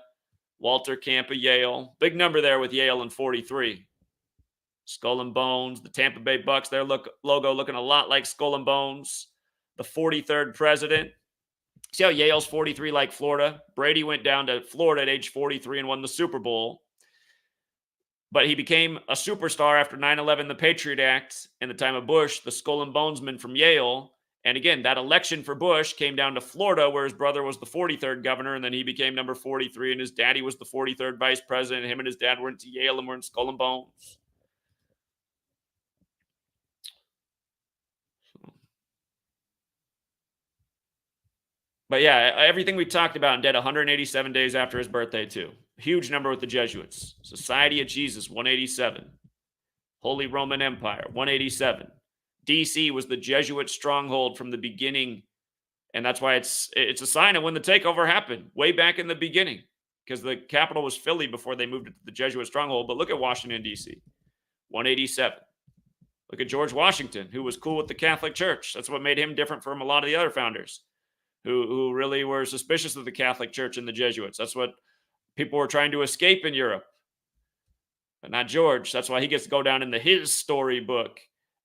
Walter Camp of Yale. Big number there with Yale and 43. Skull and Bones, the Tampa Bay Bucks, their logo looking a lot like Skull and Bones. The 43rd president. See how Yale's 43 like Florida? Brady went down to Florida at age 43 and won the Super Bowl. But he became a superstar after 9/11, the Patriot Act, in the time of Bush, the Skull and Bonesman from Yale. And again, that election for Bush came down to Florida, where his brother was the 43rd governor, and then he became number 43, and his daddy was the 43rd vice president. Him and his dad went to Yale and were in Skull and Bones. But yeah, everything we talked about, and dead 187 days after his birthday, too. Huge number with the Jesuits. Society of Jesus, 187. Holy Roman Empire, 187. DC was the Jesuit stronghold from the beginning, and that's why it's a sign of when the takeover happened, way back in the beginning, because the capital was Philly before they moved it to the Jesuit stronghold. But look at Washington, D.C., 187. Look at George Washington, who was cool with the Catholic Church. That's what made him different from a lot of the other founders who really were suspicious of the Catholic Church and the Jesuits. That's what people were trying to escape in Europe. But not George. That's why he gets to go down into his storybook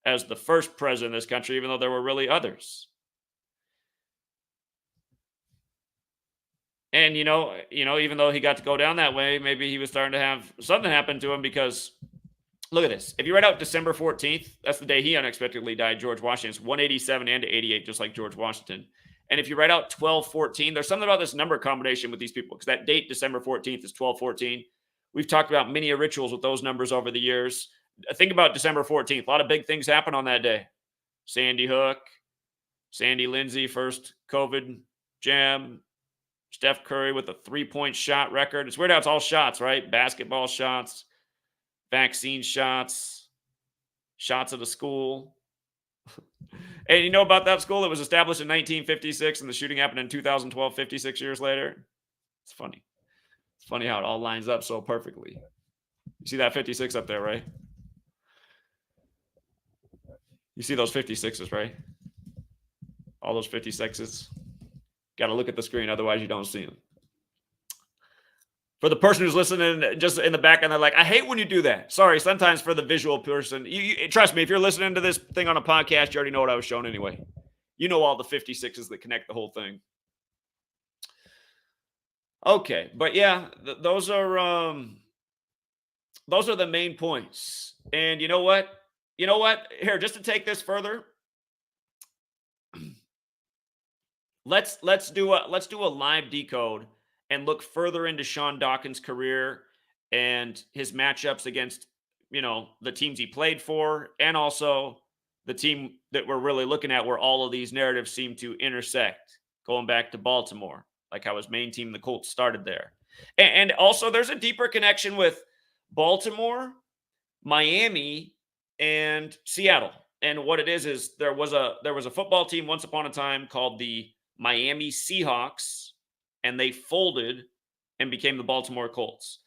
as the first president of this country, even though there were really others. And, even though he got to go down that way, maybe he was starting to have something happen to him, because look at this. If you write out December 14th, that's the day he unexpectedly died, George Washington. It's 187 and 88, just like George Washington. And if you write out 1214, there's something about this number combination with these people, because that date, December 14th, is 1214. We've talked about many rituals with those numbers over the years. Think about December 14th. A lot of big things happen on that day. Sandy Hook, Sandy Lindsay, first COVID jam, Steph Curry with a 3-point shot record. It's weird how it's all shots, right? Basketball shots, vaccine shots, shots at a school. And you know about that school? It was established in 1956, and the shooting happened in 2012, 56 years later. It's funny. It's funny how it all lines up so perfectly. You see that 56 up there, right? You see those 56s, right? All those 56s. Got to look at the screen, otherwise you don't see them. For the person who's listening just in the background, they're like, I hate when you do that. Sorry, sometimes for the visual person. You trust me, if you're listening to this thing on a podcast, you already know what I was showing anyway. You know all the 56s that connect the whole thing. Okay, but yeah, those are the main points. And you know what? Here, just to take this further, let's do a live decode and look further into Sean Dawkins' career and his matchups against, the teams he played for, and also the team that we're really looking at, where all of these narratives seem to intersect, going back to Baltimore, like how his main team, the Colts, started there. And also there's a deeper connection with Baltimore, Miami, and Seattle. And what it is there was a football team once upon a time called the Miami Seahawks, and they folded and became the Baltimore Colts.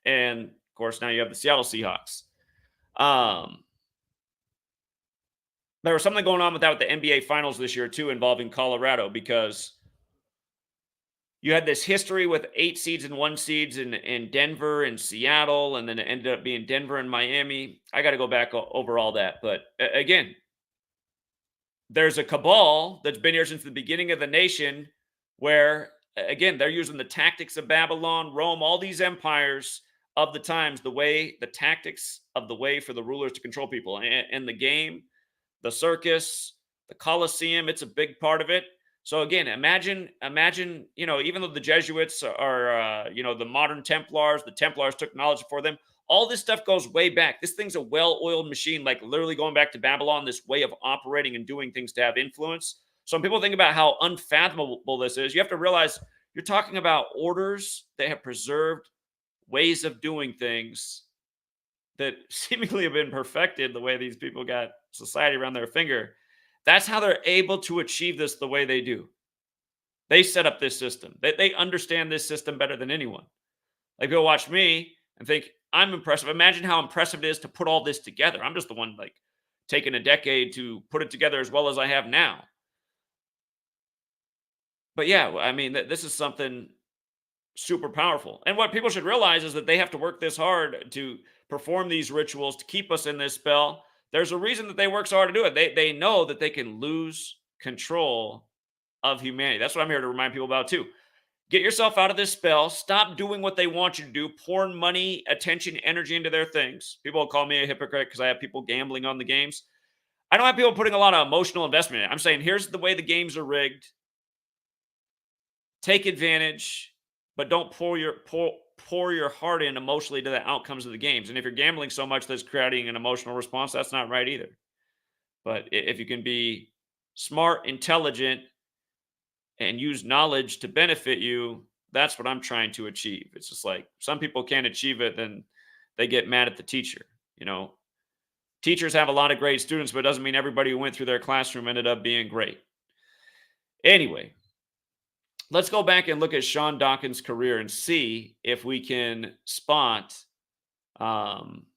And of course, now you have the Seattle Seahawks. There was something going on with that with the NBA Finals this year too, involving Colorado, because you had this history with 8 seeds and 1 seeds in Denver and Seattle, and then it ended up being Denver and Miami. I got to go back over all that. But again, there's a cabal that's been here since the beginning of the nation, where, again, they're using the tactics of Babylon, Rome, all these empires of the times, the tactics of the way for the rulers to control people. And the game, the circus, the Colosseum, it's a big part of it. So again, imagine, even though the Jesuits are, the modern Templars, the Templars took knowledge for them. All this stuff goes way back. This thing's a well-oiled machine, like literally going back to Babylon, this way of operating and doing things to have influence. So when people think about how unfathomable this is, you have to realize you're talking about orders that have preserved ways of doing things that seemingly have been perfected, the way these people got society around their finger. That's how they're able to achieve this the way they do. They set up this system. They understand this system better than anyone. Like, people watch me, and think, I'm impressive. Imagine how impressive it is to put all this together. I'm just the one like taking a decade to put it together as well as I have now. But yeah, I mean, this is something super powerful. And what people should realize is that they have to work this hard to perform these rituals to keep us in this spell. There's a reason that they work so hard to do it. They know that they can lose control of humanity. That's what I'm here to remind people about too. Get yourself out of this spell. Stop doing what they want you to do, pouring money, attention, energy into their things. People will call me a hypocrite because I have people gambling on the games. I don't have people putting a lot of emotional investment in it. I'm saying, here's the way the games are rigged. Take advantage, but don't pour your heart in emotionally to the outcomes of the games. And if you're gambling so much that's creating an emotional response, that's not right either. But if you can be smart, intelligent, and use knowledge to benefit you, that's what I'm trying to achieve. It's just like some people can't achieve it, then they get mad at the teacher. You know, teachers have a lot of great students, but it doesn't mean everybody who went through their classroom ended up being great. Anyway, let's go back and look at Sean Dawkins' career and see if we can spot um,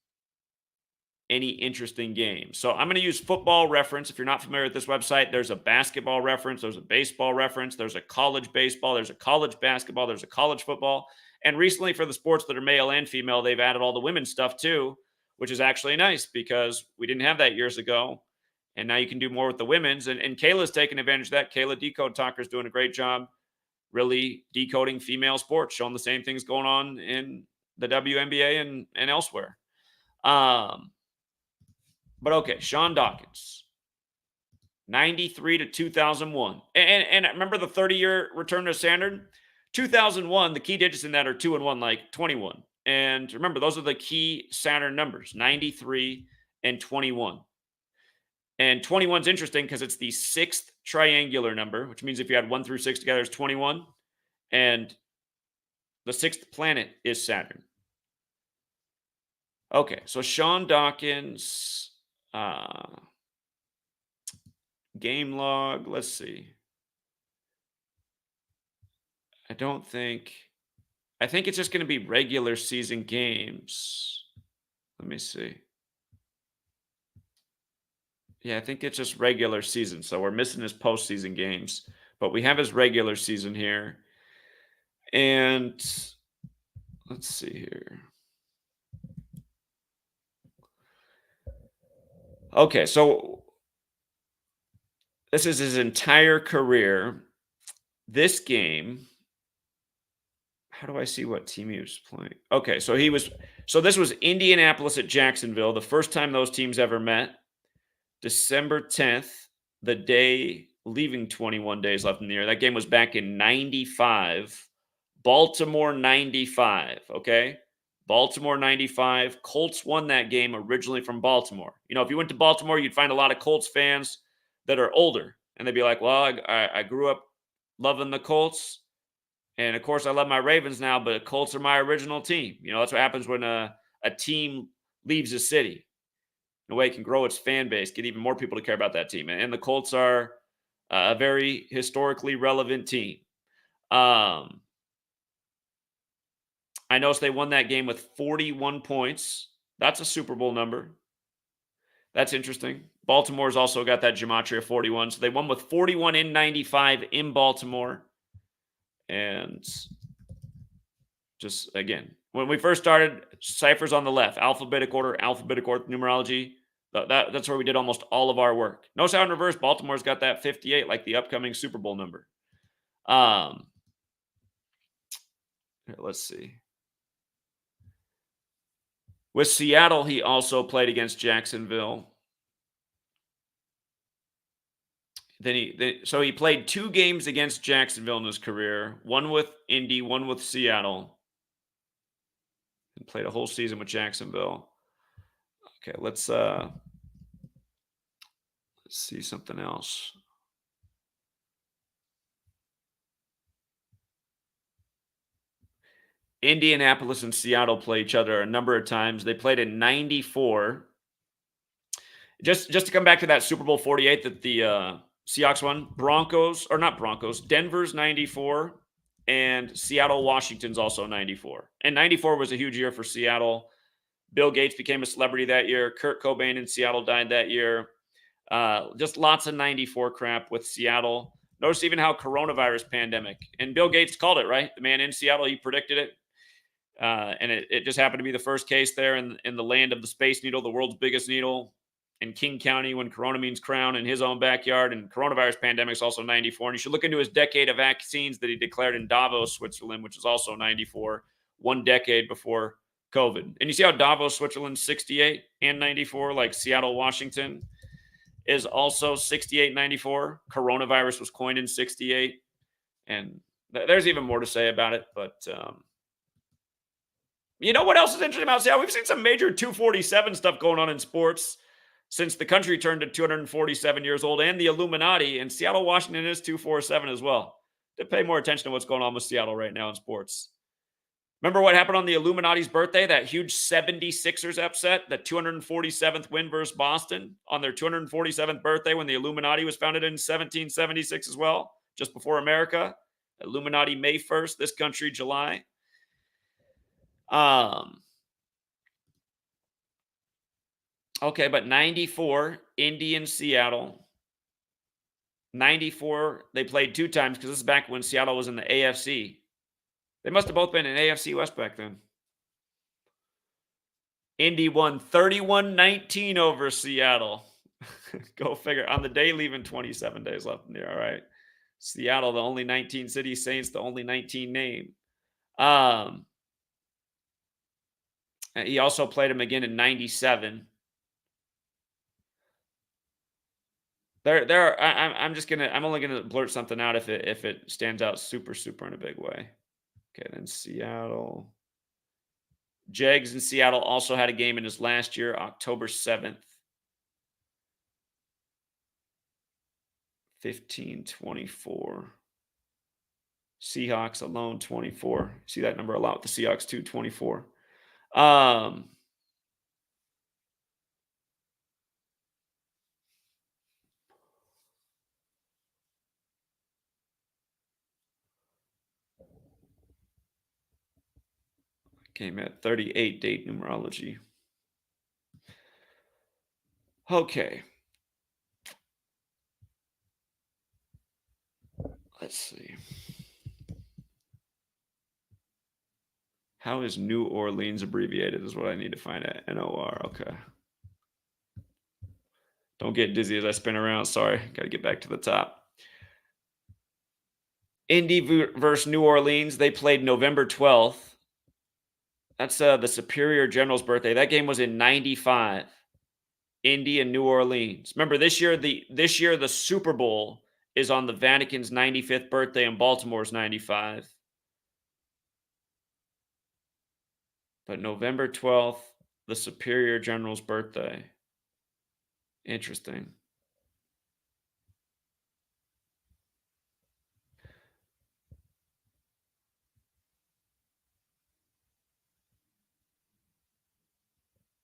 any interesting games. So I'm going to use football reference. If you're not familiar with this website, there's a basketball reference, there's a baseball reference, there's a college baseball, there's a college basketball, there's a college football. And recently, for the sports that are male and female, they've added all the women's stuff too, which is actually nice because we didn't have that years ago. And now you can do more with the women's. And Kayla's taking advantage of that. Kayla Decode Talker's doing a great job really decoding female sports, showing the same things going on in the WNBA and elsewhere. But okay, Sean Dawkins, 93 to 2001. And remember the 30-year return to Saturn? 2001, the key digits in that are 2 and 1, like 21. And remember, those are the key Saturn numbers, 93 and 21. And 21 is interesting because it's the sixth triangular number, which means if you add 1 through 6 together, it's 21. And the sixth planet is Saturn. Okay, so Sean Dawkins, game log, let's see. I think it's just going to be regular season games. Let me see. Yeah, I think it's just regular season. So we're missing his postseason games, but we have his regular season here. And let's see here. Okay, so this is his entire career. This game, how do I see what team he was playing? Okay, so this was Indianapolis at Jacksonville, the first time those teams ever met. December 10th, the day leaving 21 days left in the year. That game was back in 95. Baltimore 95, okay? Baltimore 95. Colts won that game originally from Baltimore. You know, if you went to Baltimore, you'd find a lot of Colts fans that are older. And they'd be like, well, I grew up loving the Colts. And, of course, I love my Ravens now, but Colts are my original team. You know, that's what happens when a team leaves a city. In a way, it can grow its fan base, get even more people to care about that team. And the Colts are a very historically relevant team. I noticed they won that game with 41 points. That's a Super Bowl number. That's interesting. Baltimore's also got that Gematria 41. So they won with 41 in 95 in Baltimore. And just, again, when we first started, ciphers on the left, alphabetic order numerology. That's where we did almost all of our work. Notice how in reverse, Baltimore's got that 58, like the upcoming Super Bowl number. Here, let's see. With Seattle, he also played against Jacksonville. So he played 2 games against Jacksonville in his career, one with Indy, one with Seattle. And played a whole season with Jacksonville. Okay, let's see something else. Indianapolis and Seattle play each other a number of times. They played in 94. Just to come back to that Super Bowl 48 that the Seahawks won, not Broncos, Denver's 94. and Seattle, Washington's also 94. And 94 was a huge year for Seattle. Bill Gates became a celebrity that year. Kurt Cobain in Seattle died that year. Just lots of 94 crap with Seattle. Notice even how coronavirus pandemic, and Bill Gates called it, right? The man in Seattle, he predicted it. And it just happened to be the first case there in the land of the Space Needle, the world's biggest needle in King County when Corona means crown in his own backyard. And coronavirus pandemic is also 94. And you should look into his decade of vaccines that he declared in Davos, Switzerland, which is also 94, 1 decade before COVID. And you see how Davos, Switzerland, 68 and 94, like Seattle, Washington is also 68, 94. Coronavirus was coined in 68. And there's even more to say about it. But you know what else is interesting about Seattle? We've seen some major 247 stuff going on in sports since the country turned to 247 years old, and the Illuminati. And Seattle, Washington is 247 as well. To pay more attention to what's going on with Seattle right now in sports. Remember what happened on the Illuminati's birthday? That huge 76ers upset, the 247th win versus Boston on their 247th birthday when the Illuminati was founded in 1776 as well, just before America. Illuminati May 1st, this country July. Okay, but 94, Indy and Seattle. 94, they played 2 times because this is back when Seattle was in the AFC. They must have both been in AFC West back then. Indy won 31-19 over Seattle. Go figure. On the day, leaving 27 days left in the year. All right. Seattle, the only 19 city, Saints, the only 19 name. He also played him again in 97. I'm only gonna blurt something out if it stands out super in a big way. Okay, then Seattle. Jags in Seattle also had a game in his last year, October 7th. 15-24. Seahawks alone 24. See that number a lot with the Seahawks too, 24. Came at 38 date numerology. Okay. Let's see. How is New Orleans abbreviated is what I need to find out. NOR. Okay. Don't get dizzy as I spin around. Sorry. Got to get back to the top. Indy versus New Orleans. They played November 12th. That's the Superior General's birthday. That game was in 95. Indy and New Orleans. Remember, this year the Super Bowl is on the Vatican's 95th birthday and Baltimore's 95. But November 12th, the Superior General's birthday. Interesting.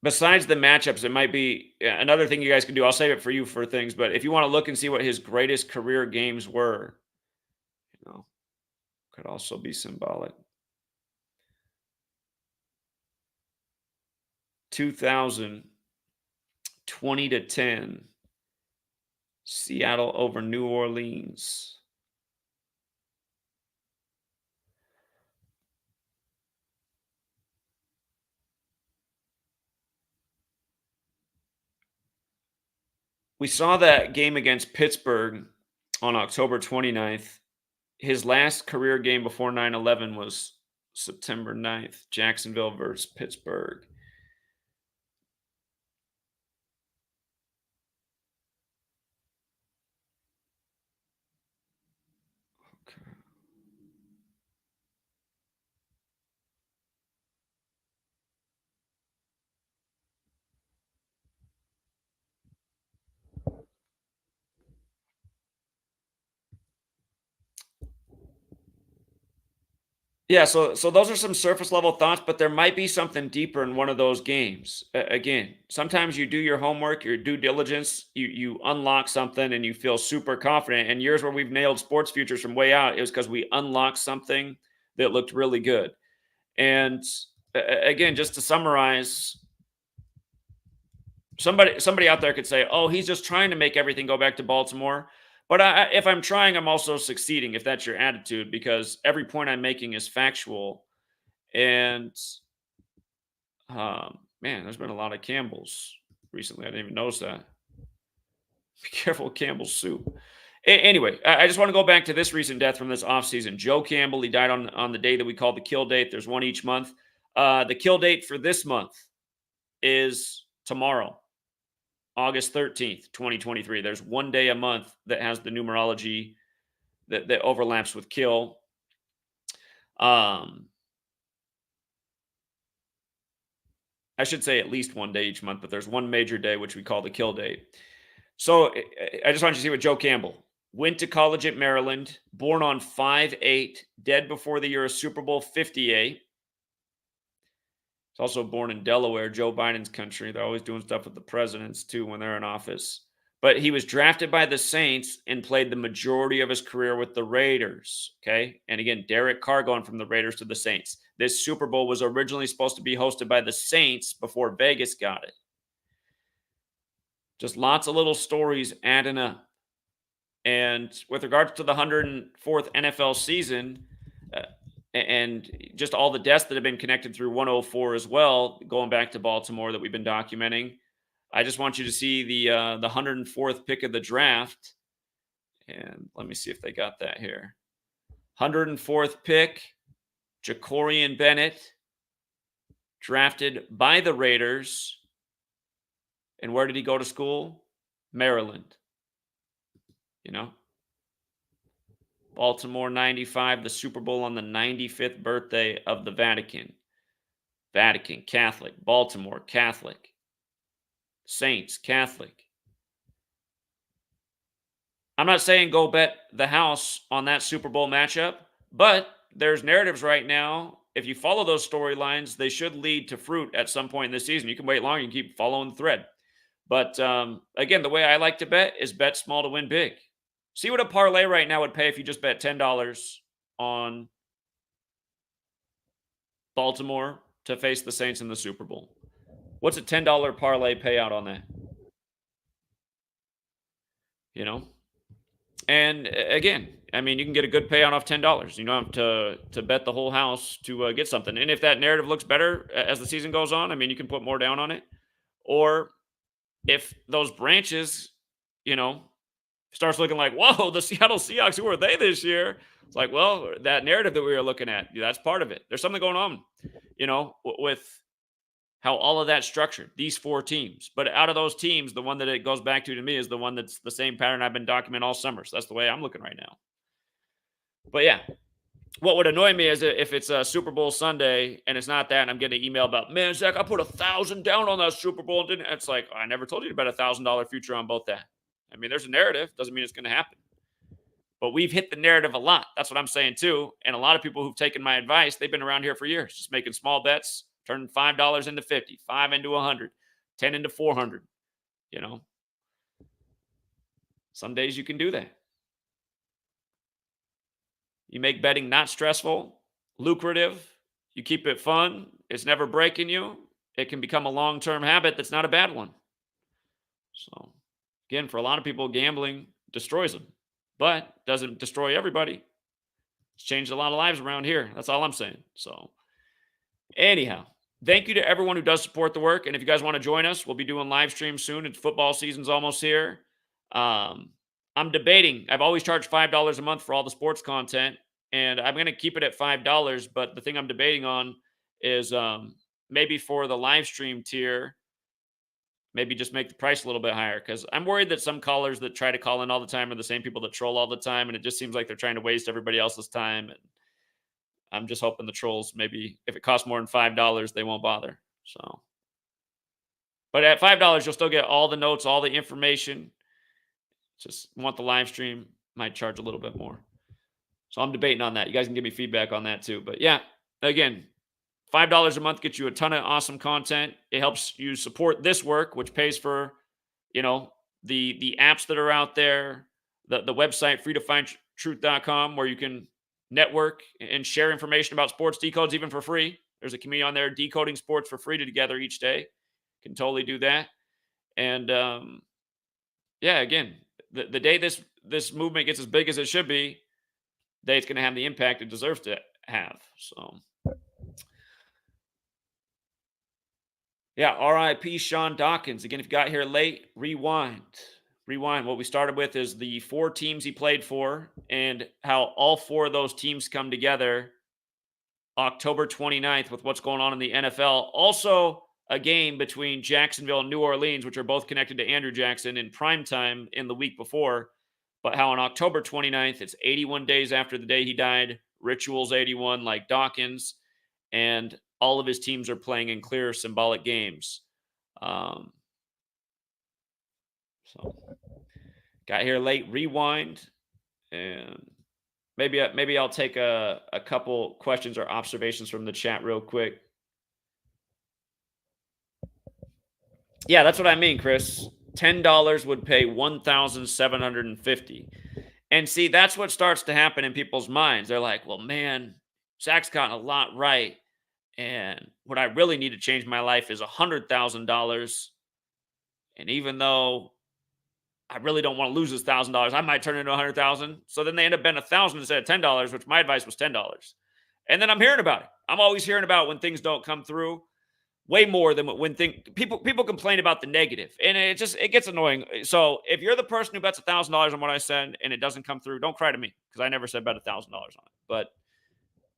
Besides the matchups, it might be another thing you guys can do. I'll save it for you for things, but if you want to look and see what his greatest career games were, could also be symbolic. 2000, 20-10, Seattle over New Orleans. We saw that game against Pittsburgh on October 29th. His last career game before 9/11 was September 9th, Jacksonville versus Pittsburgh. Okay. Yeah, so those are some surface level thoughts, but there might be something deeper in one of those games. Again, sometimes you do your homework, your due diligence, you unlock something and you feel super confident. And years where we've nailed sports futures from way out, it was because we unlocked something that looked really good. And again, just to summarize, somebody out there could say, "Oh, he's just trying to make everything go back to Baltimore." But if I'm trying, I'm also succeeding. If that's your attitude, because every point I'm making is factual. And man, there's been a lot of Campbell's recently. I didn't even notice that. Be careful with Campbell's soup. Anyway, I just want to go back to this recent death from this offseason. Joe Campbell, he died on the day that we call the kill date. There's one each month. The kill date for this month is tomorrow, August 13th, 2023. There's one day a month that has the numerology that overlaps with kill. Um, I should say at least one day each month, but there's one major day, which we call the kill date. So I just want you to see what Joe Campbell went to college at Maryland, born on 5/8, dead before the year of Super Bowl 58. He's also born in Delaware, Joe Biden's country. They're always doing stuff with the presidents too when they're in office. But he was drafted by the Saints and played the majority of his career with the Raiders. Okay. And again, Derek Carr going from the Raiders to the Saints. This Super Bowl was originally supposed to be hosted by the Saints before Vegas got it. Just lots of little stories adding up. And with regards to the 104th NFL season, uh, and just all the deaths that have been connected through 104 as well, going back to Baltimore that we've been documenting, I just want you to see the 104th pick of the draft. And let me see if they got that here. 104th pick, Jacorian Bennett, drafted by the Raiders. And where did he go to school? Maryland. You know, Baltimore 95, the Super Bowl on the 95th birthday of the Vatican. Vatican, Catholic. Baltimore, Catholic. Saints, Catholic. I'm not saying go bet the house on that Super Bowl matchup, but there's narratives right now. If you follow those storylines, they should lead to fruit at some point in this season. You can wait long, you can keep following the thread. But again, the way I like to bet is bet small to win big. See what a parlay right now would pay if you just bet $10 on Baltimore to face the Saints in the Super Bowl. What's a $10 parlay payout on that? You know? And again, I mean, you can get a good payout off $10. You don't have to bet the whole house to get something. And if that narrative looks better as the season goes on, I mean, you can put more down on it. Or if those branches, you know, starts looking like, whoa, the Seattle Seahawks, who are they this year? It's like, well, that narrative that we were looking at, that's part of it. There's something going on, you know, with how all of that's structured, these four teams. But out of those teams, the one that it goes back to me is the one that's the same pattern I've been documenting all summer. So that's the way I'm looking right now. But yeah, what would annoy me is if it's a Super Bowl Sunday and it's not that, and I'm getting an email about, man, Zach, I put 1,000 down on that Super Bowl and didn't. It's like, I never told you to bet $1,000 future on both that. I mean, there's a narrative, doesn't mean it's going to happen. But we've hit the narrative a lot. That's what I'm saying too. And a lot of people who've taken my advice, they've been around here for years, just making small bets, turning $5 into 50, 5 into 100, 10 into 400. You know, some days you can do that. You make betting not stressful, lucrative. You keep it fun. It's never breaking you. It can become a long-term habit that's not a bad one. So, again, for a lot of people, gambling destroys them, but doesn't destroy everybody. It's changed a lot of lives around here. That's all I'm saying. So, anyhow, thank you to everyone who does support the work. And if you guys want to join us, we'll be doing live streams soon. It's football season's almost here. I'm debating. I've always charged $5 a month for all the sports content, and I'm going to keep it at $5. But the thing I'm debating on is maybe for the live stream tier, maybe just make the price a little bit higher, because I'm worried that some callers that try to call in all the time are the same people that troll all the time, and it just seems like they're trying to waste everybody else's time. And I'm just hoping the trolls, maybe if it costs more than $5, they won't bother. So, but at $5, you'll still get all the notes, all the information. Just want the live stream, might charge a little bit more. So I'm debating on that. You guys can give me feedback on that too. But yeah, again, $5 a month gets you a ton of awesome content. It helps you support this work, which pays for, you know, the apps that are out there, the website freetofindtruth.com, where you can network and share information about sports decodes even for free. There's a community on there decoding sports for free together each day. Can totally do that. And yeah, again, the day this movement gets as big as it should be, day it's going to have the impact it deserves to have. So yeah, RIP Sean Dawkins. Again, if you got here late, rewind. Rewind. What we started with is the four teams he played for and how all four of those teams come together October 29th with what's going on in the NFL. Also, a game between Jacksonville and New Orleans, which are both connected to Andrew Jackson in prime time in the week before. But how on October 29th, it's 81 days after the day he died, Rituals 81, like Dawkins, and all of his teams are playing in clear symbolic games. So got here late, rewind, and maybe I'll take a couple questions or observations from the chat real quick. Yeah, that's what I mean, Chris. $10 would pay 1,750. And see, that's what starts to happen in people's minds. They're like, well, man, Zach's gotten a lot right. And what I really need to change my life is $100,000. And even though I really don't want to lose this $1,000, I might turn it into 100,000. So then they end up betting 1,000 instead of $10, which my advice was $10. And then I'm hearing about it. I'm always hearing about when things don't come through. Way more than when people complain about the negative, and it gets annoying. So if you're the person who bets $1,000 on what I said and it doesn't come through, don't cry to me because I never said bet $1,000 on it. But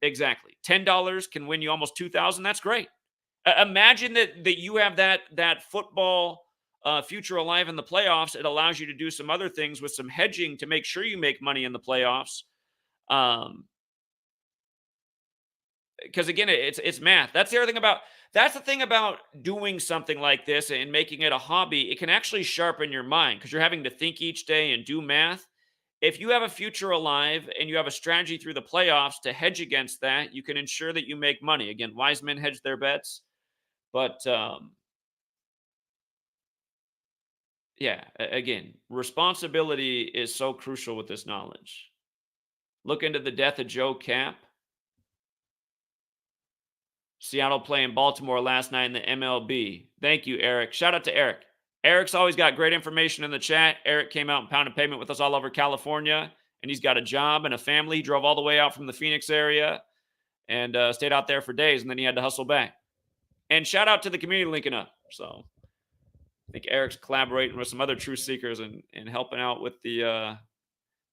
exactly, $10 can win you almost 2,000. That's great. Imagine that you have that football future alive in the playoffs. It allows you to do some other things with some hedging to make sure you make money in the playoffs. Because again, it's math. That's the thing about doing something like this and making it a hobby. It can actually sharpen your mind because you're having to think each day and do math. If you have a future alive and you have a strategy through the playoffs to hedge against that, you can ensure that you make money. Again, wise men hedge their bets, but yeah, again, responsibility is so crucial with this knowledge. Look into the death of Joe Cap. Seattle playing Baltimore last night in the MLB. Thank you, Eric. Shout out to Eric. Eric's always got great information in the chat. Eric came out and pounded pavement with us all over California, and he's got a job and a family. He drove all the way out from the Phoenix area and stayed out there for days, and then he had to hustle back. And shout out to the community linking up. So I think Eric's collaborating with some other truth seekers and helping out with the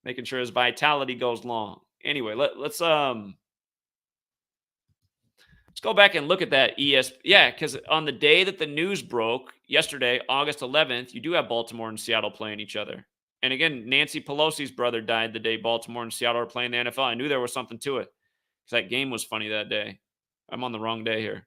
making sure his vitality goes long. Anyway, let's go back and look at that Yeah, because on the day that the news broke yesterday, August 11th, you do have Baltimore and Seattle playing each other. And again, Nancy Pelosi's brother died the day Baltimore and Seattle are playing the NFL. I knew there was something to it because that game was funny that day. I'm on the wrong day here.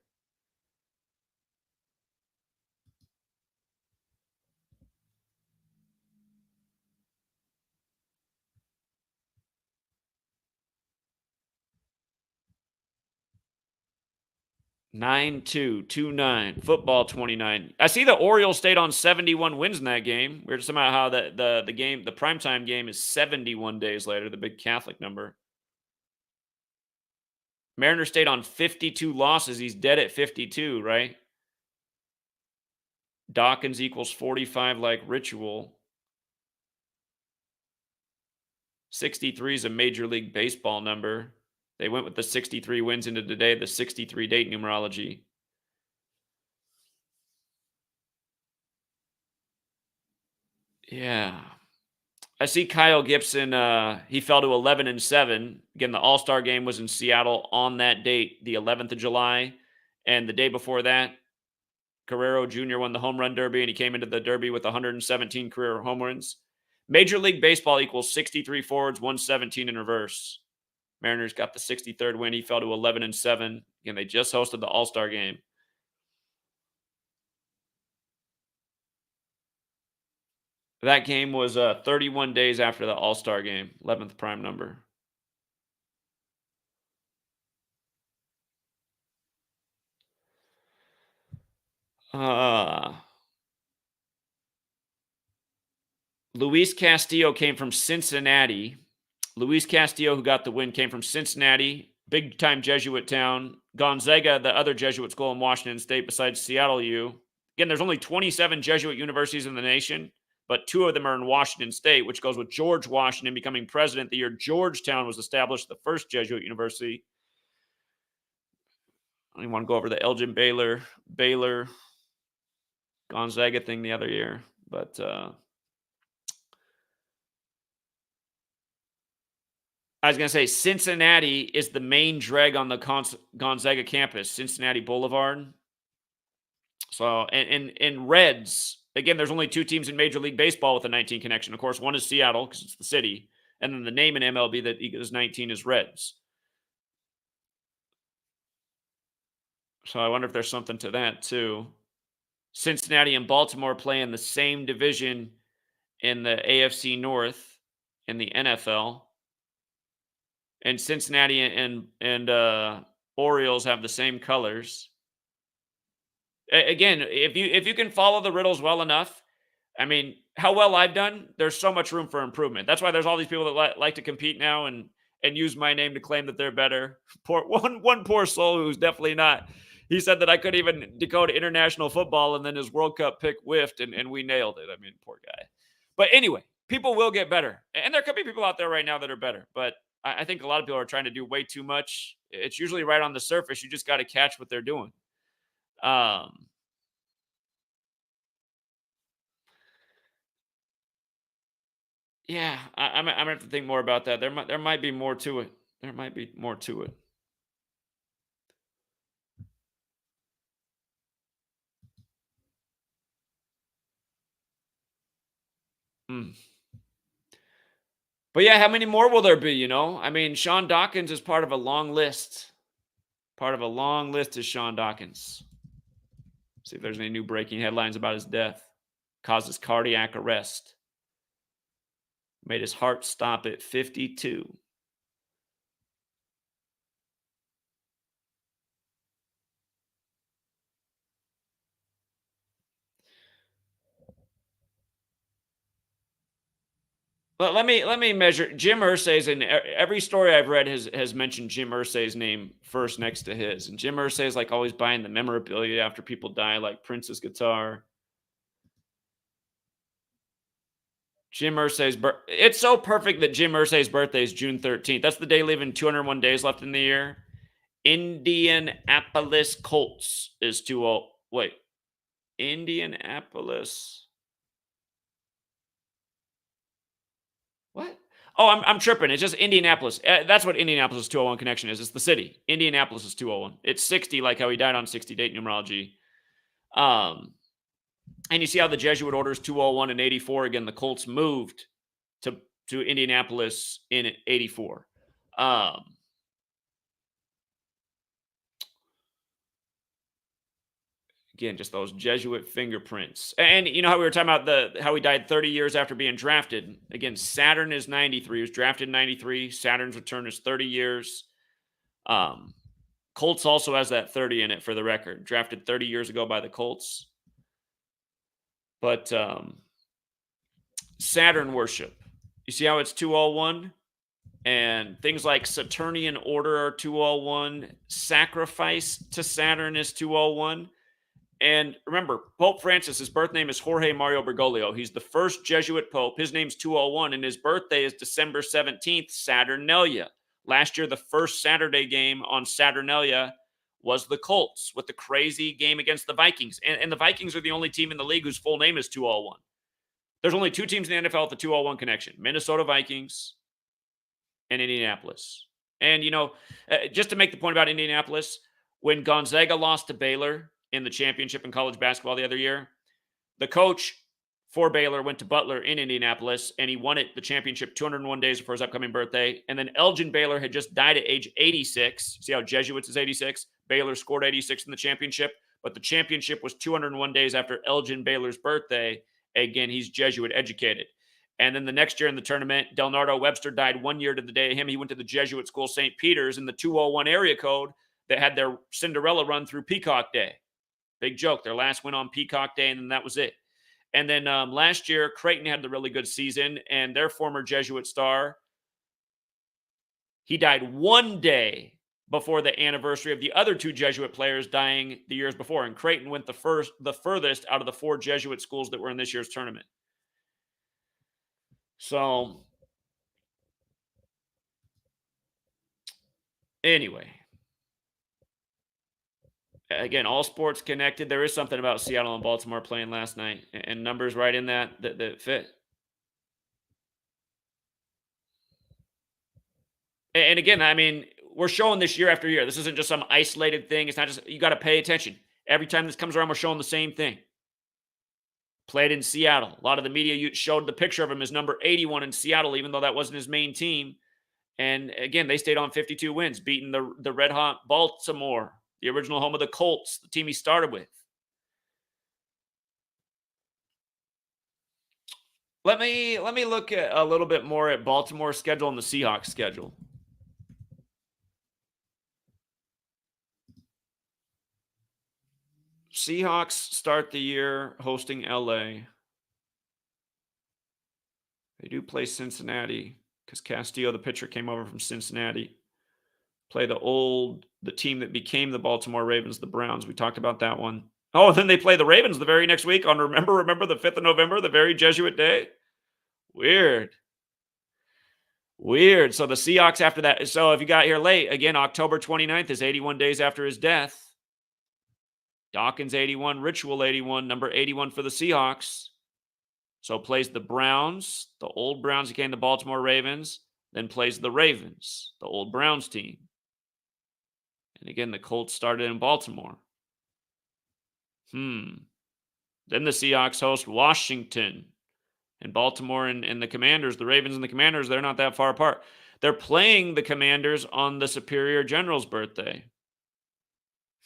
Nine-two, 2-9, football 29. I see the Orioles stayed on 71 wins in that game. Weird somehow how the game, the primetime game is 71 days later, the big Catholic number. Mariners stayed on 52 losses. He's dead at 52, right? Dawkins equals 45 like Ritual. 63 is a Major League Baseball number. They went with the 63 wins into today, the 63 date numerology. Yeah. I see Kyle Gibson, he fell to 11-7. Again, the All-Star game was in Seattle on that date, the 11th of July. And the day before that, Guerrero Jr. won the home run derby, and he came into the derby with 117 career home runs. Major League Baseball equals 63 forwards, 117 in reverse. Mariners got the 63rd win. He fell to 11-7. Again, they just hosted the All-Star game. That game was 31 days after the All-Star game, 11th prime number. Uh, Luis Castillo came from Cincinnati. Luis Castillo, who got the win, came from Cincinnati, big time Jesuit town. Gonzaga, the other Jesuit school in Washington State, besides Seattle U. Again, there's only 27 Jesuit universities in the nation, but 2 of them are in Washington State, which goes with George Washington becoming president the year Georgetown was established, the first Jesuit university. I don't even want to go over the Elgin Baylor, Gonzaga thing the other year, but I was going to say Cincinnati is the main drag on the Gonzaga campus, Cincinnati Boulevard. So, and Reds, again, there's only 2 teams in Major League Baseball with a 19 connection. Of course, one is Seattle because it's the city, and then the name in MLB that is 19 is Reds. So I wonder if there's something to that too. Cincinnati and Baltimore play in the same division in the AFC North in the NFL. And Cincinnati and Orioles have the same colors. Again, if you can follow the riddles well enough, I mean, how well I've done, there's so much room for improvement. That's why there's all these people that like to compete now and use my name to claim that they're better. Poor one poor soul who's definitely not. He said that I couldn't even decode international football, and then his World Cup pick whiffed, and we nailed it. I mean, poor guy. But anyway, people will get better, and there could be people out there right now that are better. But I think a lot of people are trying to do way too much. It's usually right on the surface. You just got to catch what they're doing. Yeah, I'm gonna have to think more about that. There might be more to it. There might be more to it. Mm. But yeah, how many more will there be? I mean, Sean Dawkins is part of a long list. Part of a long list is Sean Dawkins. See if there's any new breaking headlines about his death. Causes cardiac arrest. Made his heart stop at 52. But let me measure Jim Irsay's, and every story I've read has mentioned Jim Irsay's name first next to his. And Jim Irsay is like always buying the memorabilia after people die, like Prince's guitar. Jim Irsay's it's so perfect that Jim Irsay's birthday is June 13th. That's the day leaving 201 days left in the year. Indianapolis Colts is 20. Wait. Indianapolis. What? Oh, I'm tripping. It's just Indianapolis. That's what Indianapolis 201 connection is. It's the city. Indianapolis is 201. It's 60, like how he died on 60 date numerology. And you see how the Jesuit orders 201 and 84. Again, the Colts moved to Indianapolis in 84. Again, just those Jesuit fingerprints. And you know how we were talking about how he died 30 years after being drafted. Again, Saturn is 93. He was drafted in 93. Saturn's return is 30 years. Colts also has that 30 in it for the record. Drafted 30 years ago by the Colts. But Saturn worship. You see how it's 201? And things like Saturnian order are 201. Sacrifice to Saturn is 201. And remember, Pope Francis, his birth name is Jorge Mario Bergoglio. He's the first Jesuit pope. His name's 201, and his birthday is December 17th, Saturnalia. Last year, the first Saturday game on Saturnalia was the Colts with the crazy game against the Vikings. And the Vikings are the only team in the league whose full name is 201. There's only 2 teams in the NFL with the 201 connection, Minnesota Vikings and Indianapolis. And, just to make the point about Indianapolis, when Gonzaga lost to Baylor in the championship in college basketball the other year, the coach for Baylor went to Butler in Indianapolis, and he won the championship 201 days before his upcoming birthday. And then Elgin Baylor had just died at age 86. See how Jesuits is 86? Baylor scored 86 in the championship, but the championship was 201 days after Elgin Baylor's birthday. Again, he's Jesuit educated. And then the next year in the tournament, Delnardo Webster died 1 year to the day of him. He went to the Jesuit school, St. Peter's, in the 201 area code that had their Cinderella run through Peacock Day. Big joke. Their last win on Peacock Day, and then that was it. And then last year, Creighton had the really good season, and their former Jesuit star, he died one day before the anniversary of the other two Jesuit players dying the years before. And Creighton went the furthest out of the 4 Jesuit schools that were in this year's tournament. So, anyway, again, all sports connected. There is something about Seattle and Baltimore playing last night, and numbers right in that fit. And again, I mean, we're showing this year after year. This isn't just some isolated thing. It's not just, you got to pay attention. Every time this comes around, we're showing the same thing. Played in Seattle. A lot of the media showed the picture of him as number 81 in Seattle, even though that wasn't his main team. And again, they stayed on 52 wins, beating the red hot Baltimore, the original home of the Colts, the team he started with. Let me look at a little bit more at Baltimore's schedule and the Seahawks schedule. Seahawks start the year hosting LA. They do play Cincinnati because Castillo, the pitcher, came over from Cincinnati. Play the team that became the Baltimore Ravens, the Browns. We talked about that one. Oh, and then they play the Ravens the very next week on remember the 5th of November, the very Jesuit day. Weird. So the Seahawks after that. So if you got here late, again, October 29th is 81 days after his death. Dawkins 81, Ritual 81, number 81 for the Seahawks. So plays the Browns, the old Browns became the Baltimore Ravens, then plays the Ravens, the old Browns team. And again, the Colts started in Baltimore. Then the Seahawks host Washington. And Baltimore and the Commanders, the Ravens and the Commanders, they're not that far apart. They're playing the Commanders on the Superior General's birthday.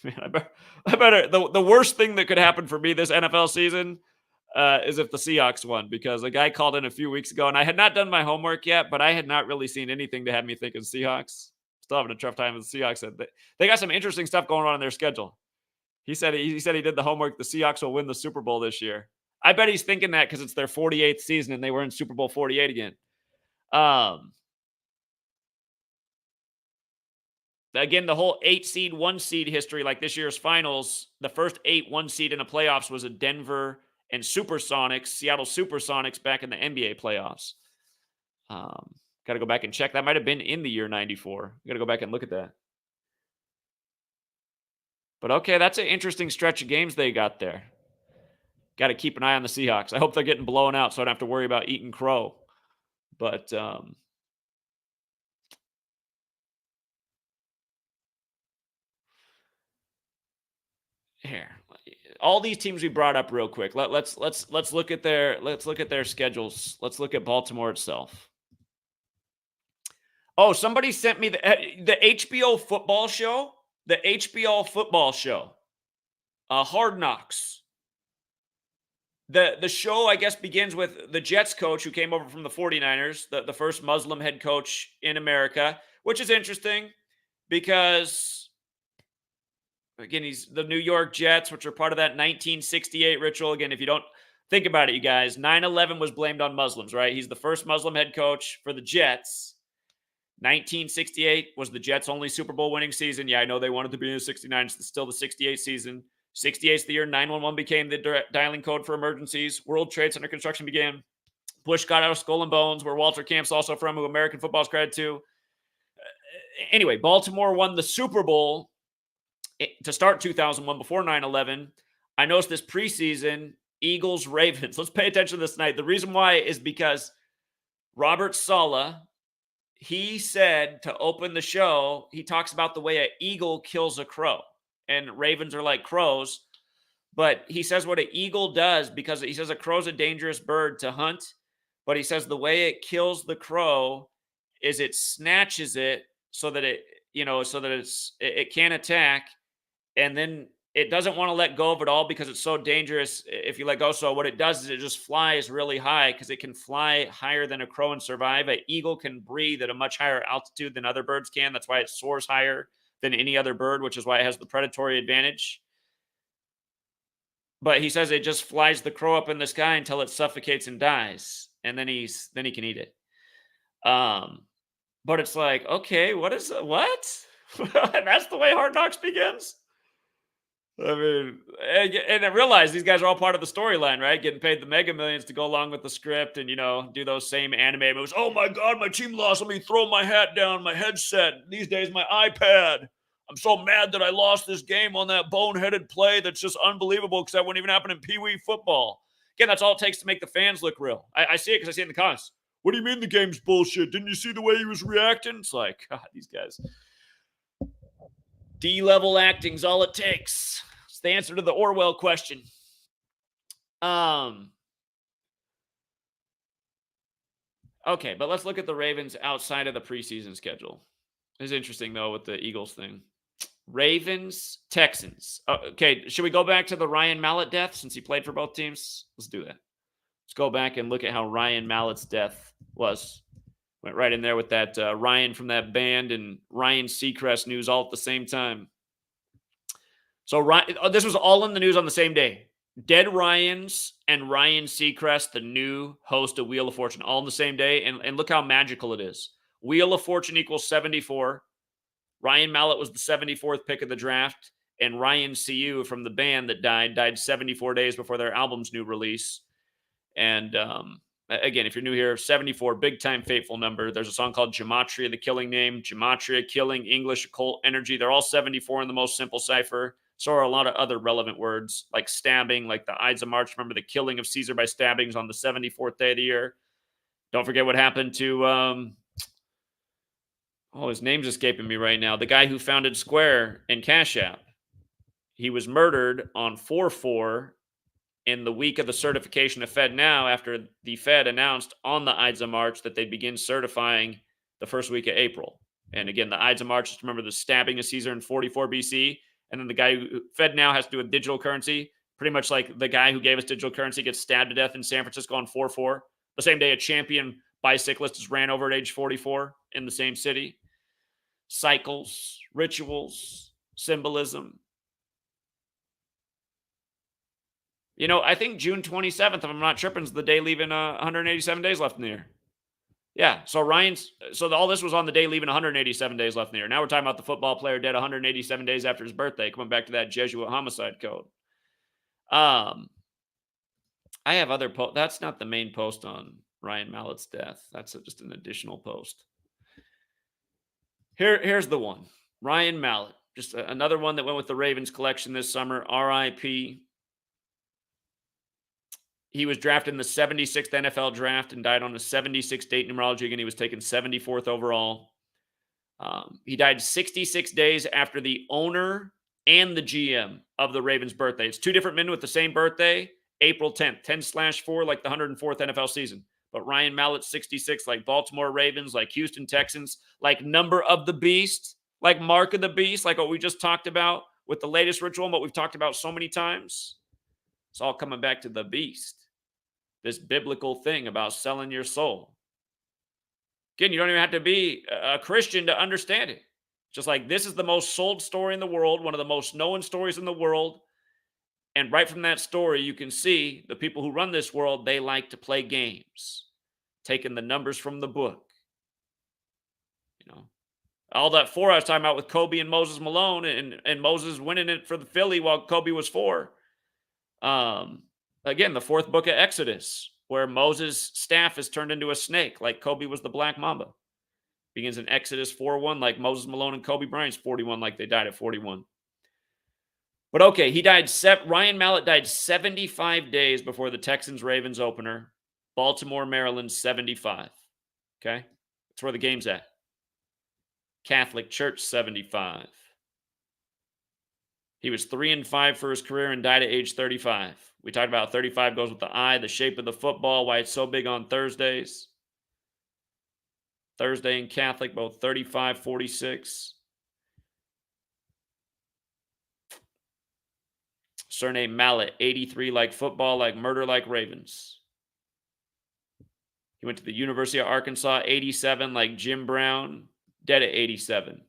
Man, I better the worst thing that could happen for me this NFL season is if the Seahawks won, because a guy called in a few weeks ago, and I had not done my homework yet, but I had not really seen anything to have me thinking Seahawks. Still having a tough time with the Seahawks. They got some interesting stuff going on in their schedule. He said he did the homework. The Seahawks will win the Super Bowl this year. I bet he's thinking that because it's their 48th season and they were in Super Bowl 48 again. Again, the whole 8 seed, 1 seed history, like this year's finals, the first 8 1 seed in the playoffs was a Denver and Supersonics, Seattle Supersonics back in the NBA playoffs. Got to go back and check. That might have been in the year 94. Got to go back and look at that. But okay, that's an interesting stretch of games they got there. Got to keep an eye on the Seahawks. I hope they're getting blown out so I don't have to worry about eating crow. But here, all these teams we brought up real quick. Let's look at their schedules. Let's look at Baltimore itself. Oh, somebody sent me the HBO football show. The HBO football show. Hard Knocks. The show, I guess, begins with the Jets coach who came over from the 49ers, the first Muslim head coach in America, which is interesting because, again, he's the New York Jets, which are part of that 1968 ritual. Again, if you don't think about it, you guys, 9/11 was blamed on Muslims, right? He's the first Muslim head coach for the Jets. 1968 was the Jets' only Super Bowl winning season. Yeah, I know they wanted to be in the 69. It's still the 68 season. 68 is the year 911 became the dialing code for emergencies. World Trade Center construction began. Bush got out of Skull and Bones, where Walter Camp's also from, who American football's credit to. Anyway, Baltimore won the Super Bowl to start 2001 before 9/11. I noticed this preseason, Eagles, Ravens. Let's pay attention to this tonight. The reason why is because Robert Saleh, he said to open the show, he talks about the way an eagle kills a crow. And ravens are like crows. But he says what an eagle does, because he says a crow's a dangerous bird to hunt. But he says the way it kills the crow is it snatches it so that it can't attack. And then it doesn't want to let go of it all because it's so dangerous if you let go. So what it does is it just flies really high because it can fly higher than a crow and survive. An eagle can breathe at a much higher altitude than other birds can. That's why it soars higher than any other bird, which is why it has the predatory advantage. But he says it just flies the crow up in the sky until it suffocates and dies, and then he can eat it. Um, but it's like, okay, what? That's the way Hard Knocks begins? I mean, and I realize these guys are all part of the storyline, right? Getting paid the mega millions to go along with the script and, do those same anime moves. Oh my God, my team lost. Let me throw my hat down, my headset. These days, my iPad. I'm so mad that I lost this game on that boneheaded play that's just unbelievable because that wouldn't even happen in Pee Wee football. Again, that's all it takes to make the fans look real. I see it because I see it in the comments. What do you mean the game's bullshit? Didn't you see the way he was reacting? It's like, God, these guys. D-level acting's all it takes. It's the answer to the Orwell question. Okay, but let's look at the Ravens outside of the preseason schedule. It's interesting, though, with the Eagles thing. Ravens, Texans. Okay, should we go back to the Ryan Mallett death since he played for both teams? Let's do that. Let's go back and look at how Ryan Mallett's death was. Went right in there with that Ryan from that band and Ryan Seacrest news all at the same time. So this was all in the news on the same day. Dead Ryans and Ryan Seacrest, the new host of Wheel of Fortune, all on the same day. And look how magical it is. Wheel of Fortune equals 74. Ryan Mallett was the 74th pick of the draft. And Ryan CU from the band that died 74 days before their album's new release. And again, if you're new here, 74, big time fateful number. There's a song called Gematria, the killing name. Gematria, killing, English, occult, energy. They're all 74 in the most simple cipher. So are a lot of other relevant words like stabbing, like the Ides of March. Remember the killing of Caesar by stabbings on the 74th day of the year. Don't forget what happened to, his name's escaping me right now. The guy who founded Square and CashApp. He was murdered on 4/4 in the week of the certification of FedNow after the Fed announced on the Ides of March that they'd begin certifying the first week of April. And again, the Ides of March, just remember the stabbing of Caesar in 44 BC. And then the guy who FedNow has to do with digital currency, pretty much like the guy who gave us digital currency gets stabbed to death in San Francisco on 4/4. The same day a champion bicyclist is ran over at age 44 in the same city. Cycles, rituals, symbolism. I think June 27th, if I'm not tripping, is the day leaving 187 days left in the year. Yeah, so all this was on the day leaving 187 days left in the year. Now we're talking about the football player dead 187 days after his birthday, coming back to that Jesuit homicide code. I have other posts. That's not the main post on Ryan Mallett's death. That's just an additional post. Here's the one. Ryan Mallett, just another one that went with the Ravens collection this summer, RIP. He was drafted in the 76th NFL draft and died on a 76 date numerology. Again, he was taken 74th overall. He died 66 days after the owner and the GM of the Ravens' birthday. It's two different men with the same birthday, April 10th, 10/4, like the 104th NFL season. But Ryan Mallett, 66, like Baltimore Ravens, like Houston Texans, like number of the beast, like mark of the beast, like what we just talked about with the latest ritual and what we've talked about so many times. It's all coming back to the beast. This biblical thing about selling your soul. Again, you don't even have to be a Christian to understand it. Just like this is the most sold story in the world, one of the most known stories in the world. And right from that story, you can see the people who run this world, they like to play games, taking the numbers from the book. All that 4 I was talking about with Kobe and Moses Malone and Moses winning it for the Philly while Kobe was 4. Again, the 4th book of Exodus, where Moses' staff is turned into a snake, like Kobe was the Black Mamba. Begins in Exodus 4:1, like Moses Malone and Kobe Bryant's 41, like they died at 41. But okay, Ryan Mallett died 75 days before the Texans-Ravens opener. Baltimore, Maryland, 75. Okay? That's where the game's at. Catholic Church, 75. He was 3-5 for his career and died at age 35. We talked about 35 goes with the eye, the shape of the football, why it's so big on Thursdays. Thursday and Catholic, both 35, 46. Surname Mallet, 83 like football, like murder, like Ravens. He went to the University of Arkansas, 87 like Jim Brown, dead at 87.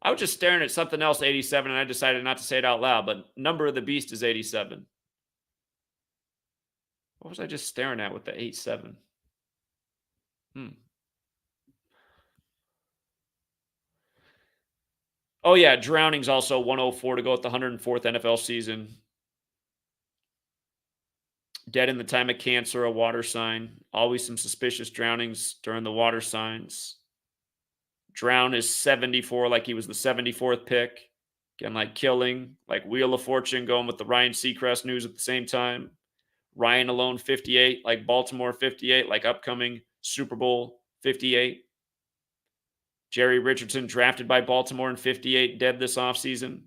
I was just staring at something else, 87, and I decided not to say it out loud, but number of the beast is 87. What was I just staring at with the 8-7? Hmm. Oh, yeah, drowning's also 104 to go with the 104th NFL season. Dead in the time of cancer, a water sign. Always some suspicious drownings during the water signs. Drown is 74, like he was the 74th pick. Again, like Killing, like Wheel of Fortune going with the Ryan Seacrest news at the same time. Ryan Alone 58, like Baltimore 58, like upcoming Super Bowl 58. Jerry Richardson drafted by Baltimore in 58, dead this offseason.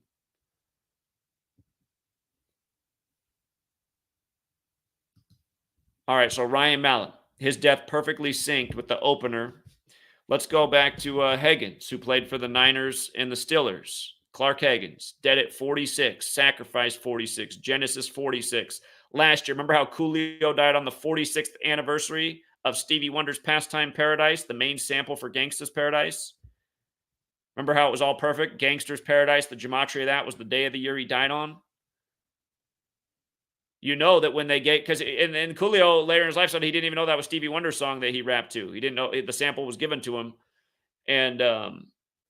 All right, so Ryan Mallett, his death perfectly synced with the opener. Let's go back to Higgins, who played for the Niners and the Steelers. Clark Higgins, dead at 46, Sacrifice 46, Genesis 46. Last year, remember how Coolio died on the 46th anniversary of Stevie Wonder's Pastime Paradise, the main sample for Gangsta's Paradise? Remember how it was all perfect? Gangster's Paradise, the gematria of that was the day of the year he died on. You know that when they get, because in Coolio later in his life said he didn't even know that was Stevie Wonder's song that he rapped to. He didn't know the sample was given to him. And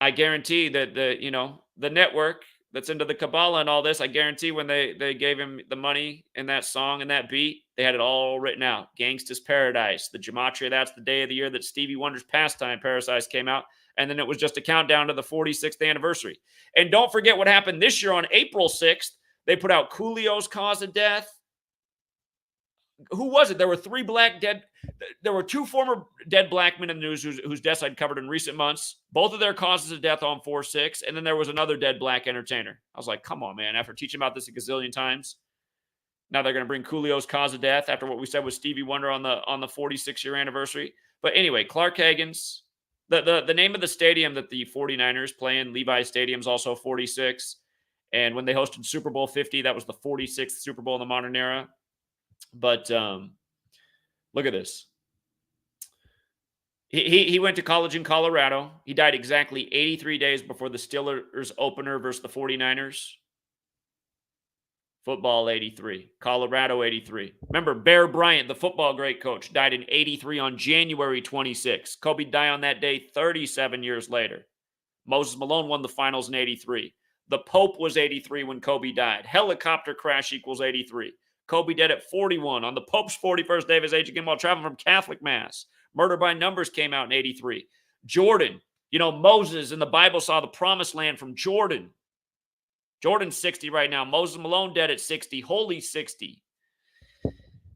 I guarantee that the network that's into the Kabbalah and all this, I guarantee when they gave him the money in that song and that beat, they had it all written out. Gangsta's Paradise, the gematria, that's the day of the year that Stevie Wonder's Pastime Paradise came out. And then it was just a countdown to the 46th anniversary. And don't forget what happened this year on April 6th. They put out Coolio's cause of death. Who was it? There were three black dead. There were two former dead black men in the news whose deaths I'd covered in recent months. Both of their causes of death on 4/6, and then there was another dead black entertainer. I was like, come on, man. After teaching about this a gazillion times, now they're going to bring Coolio's cause of death after what we said was Stevie Wonder on the 46-year anniversary. But anyway, Clark Higgins, the name of the stadium that the 49ers play in, Levi Stadium, is also 46. And when they hosted Super Bowl 50, that was the 46th Super Bowl in the modern era. But look at this. He went to college in Colorado. He died exactly 83 days before the Steelers opener versus the 49ers. Football 83. Colorado 83. Remember, Bear Bryant, the football great coach, died in 83 on January 26. Kobe died on that day 37 years later. Moses Malone won the finals in 83. The Pope was 83 when Kobe died. Helicopter crash equals 83. Kobe dead at 41 on the Pope's 41st day of his age again while traveling from Catholic Mass. Murder by Numbers came out in 83. Jordan, Moses in the Bible saw the promised land from Jordan. Jordan's 60 right now. Moses Malone dead at 60. Holy 60.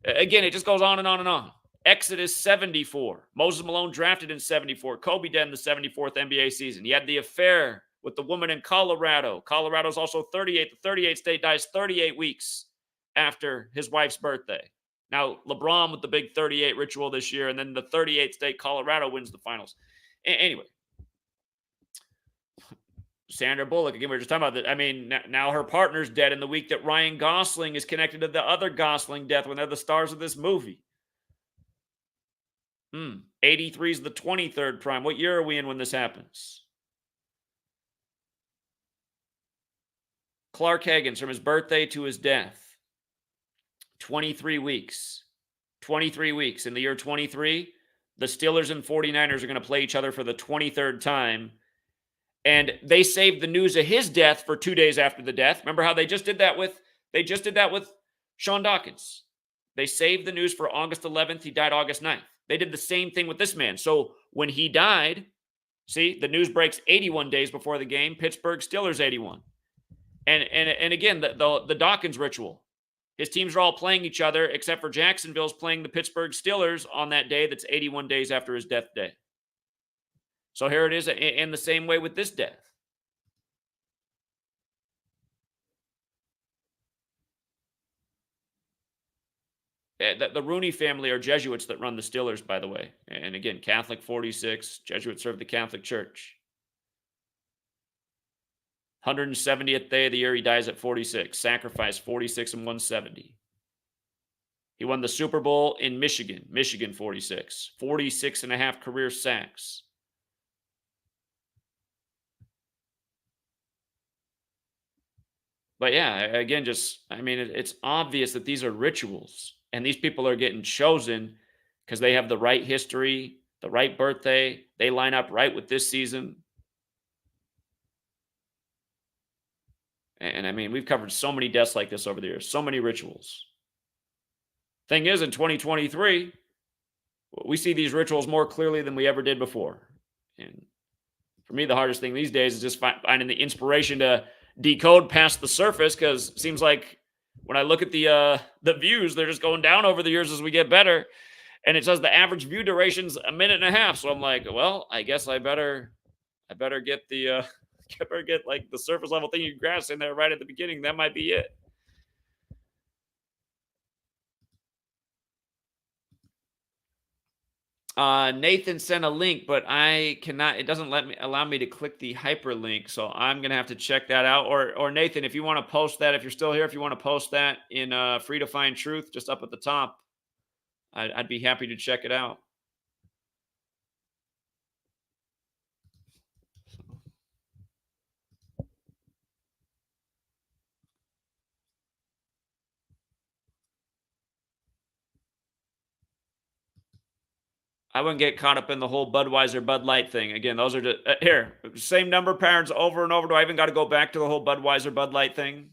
Again, it just goes on and on and on. Exodus 74. Moses Malone drafted in 74. Kobe dead in the 74th NBA season. He had the affair with the woman in Colorado. Colorado's also 38. The 38th state dies 38 weeks after his wife's birthday. Now, LeBron with the big 38 ritual this year, and then the 38th state, Colorado, wins the finals. Anyway, Sandra Bullock, again, we were just talking about that. I mean, now her partner's dead in the week that Ryan Gosling is connected to the other Gosling death when they're the stars of this movie. 83 is the 23rd prime. What year are we in when this happens? Clark Higgins, from his birthday to his death, 23 weeks. 23 weeks. In the year 23, the Steelers and 49ers are going to play each other for the 23rd time. And they saved the news of his death for 2 days after the death. Remember how they just did that with Sean Dawkins. They saved the news for August 11th. He died August 9th. They did the same thing with this man. So when he died, see, the news breaks 81 days before the game. Pittsburgh Steelers 81. And again, the Dawkins ritual. His teams are all playing each other, except for Jacksonville's playing the Pittsburgh Steelers on that day that's 81 days after his death day. So here it is in the same way with this death. The Rooney family are Jesuits that run the Steelers, by the way. And again, Catholic 46, Jesuits serve the Catholic Church. 170th day of the year, he dies at 46. Sacrifice 46 and 170. He won the Super Bowl in Michigan 46. 46 and a half career sacks. But yeah, again, it's obvious that these are rituals. And these people are getting chosen because they have the right history, the right birthday. They line up right with this season. And I mean, we've covered so many deaths like this over the years, so many rituals. Thing is, in 2023, we see these rituals more clearly than we ever did before. And for me, the hardest thing these days is just finding the inspiration to decode past the surface, because it seems like when I look at the views, they're just going down over the years as we get better. And it says the average view duration's a minute and a half. So I'm like, well, I guess I better get the better get like the surface level thing you grasped in there right at the beginning. That might be it. Nathan sent a link, but I cannot. It doesn't allow me to click the hyperlink, so I'm gonna have to check that out. Or Nathan, if you want to post that, if you're still here, if you want to post that in Free to Find Truth, just up at the top, I'd be happy to check it out. I wouldn't get caught up in the whole Budweiser Bud Light thing. Again, those are just here, same number patterns over and over. Do I even got to go back to the whole Budweiser Bud Light thing?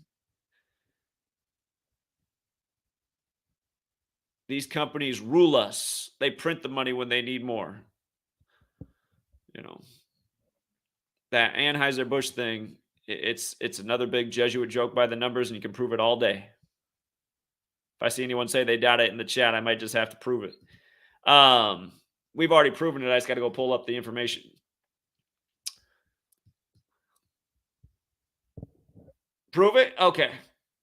These companies rule us. They print the money when they need more. You know, that Anheuser-Busch thing, it's another big Jesuit joke by the numbers, and you can prove it all day. If I see anyone say they doubt it in the chat, I might just have to prove it. We've already proven it. I just got to go pull up the information. Prove it? Okay.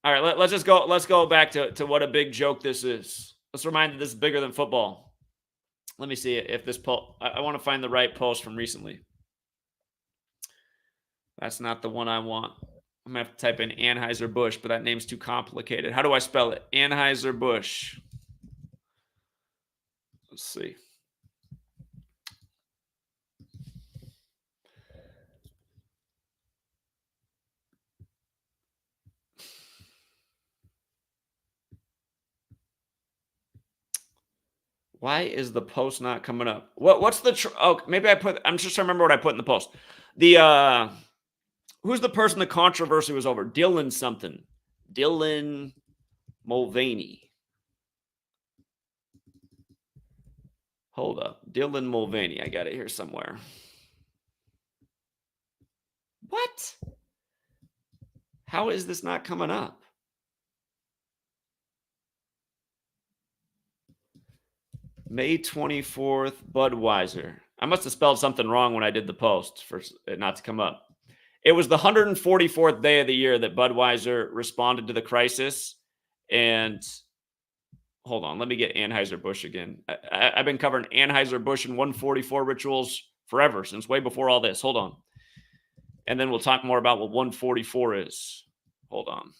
All right, let's just go. Let's go back to what a big joke this is. Let's remind that this is bigger than football. Let me see if this post. I want to find the right post from recently. That's not the one I want. I'm gonna have to type in Anheuser-Busch, but that name's too complicated. How do I spell it? Anheuser-Busch. Let's see. Why is the post not coming up? What's the oh, maybe I'm just trying to remember what I put in the post. The who's the person the controversy was over? Dylan something. Dylan Mulvaney. Hold up. Dylan Mulvaney. I got it here somewhere. What? How is this not coming up? May 24th, Budweiser. I must have spelled something wrong when I did the post for it not to come up. It was the 144th day of the year that Budweiser responded to the crisis. And hold on, let me get Anheuser-Busch again. I've been covering Anheuser-Busch and 144 rituals forever, since way before all this. Hold on. And then we'll talk more about what 144 is. Hold on.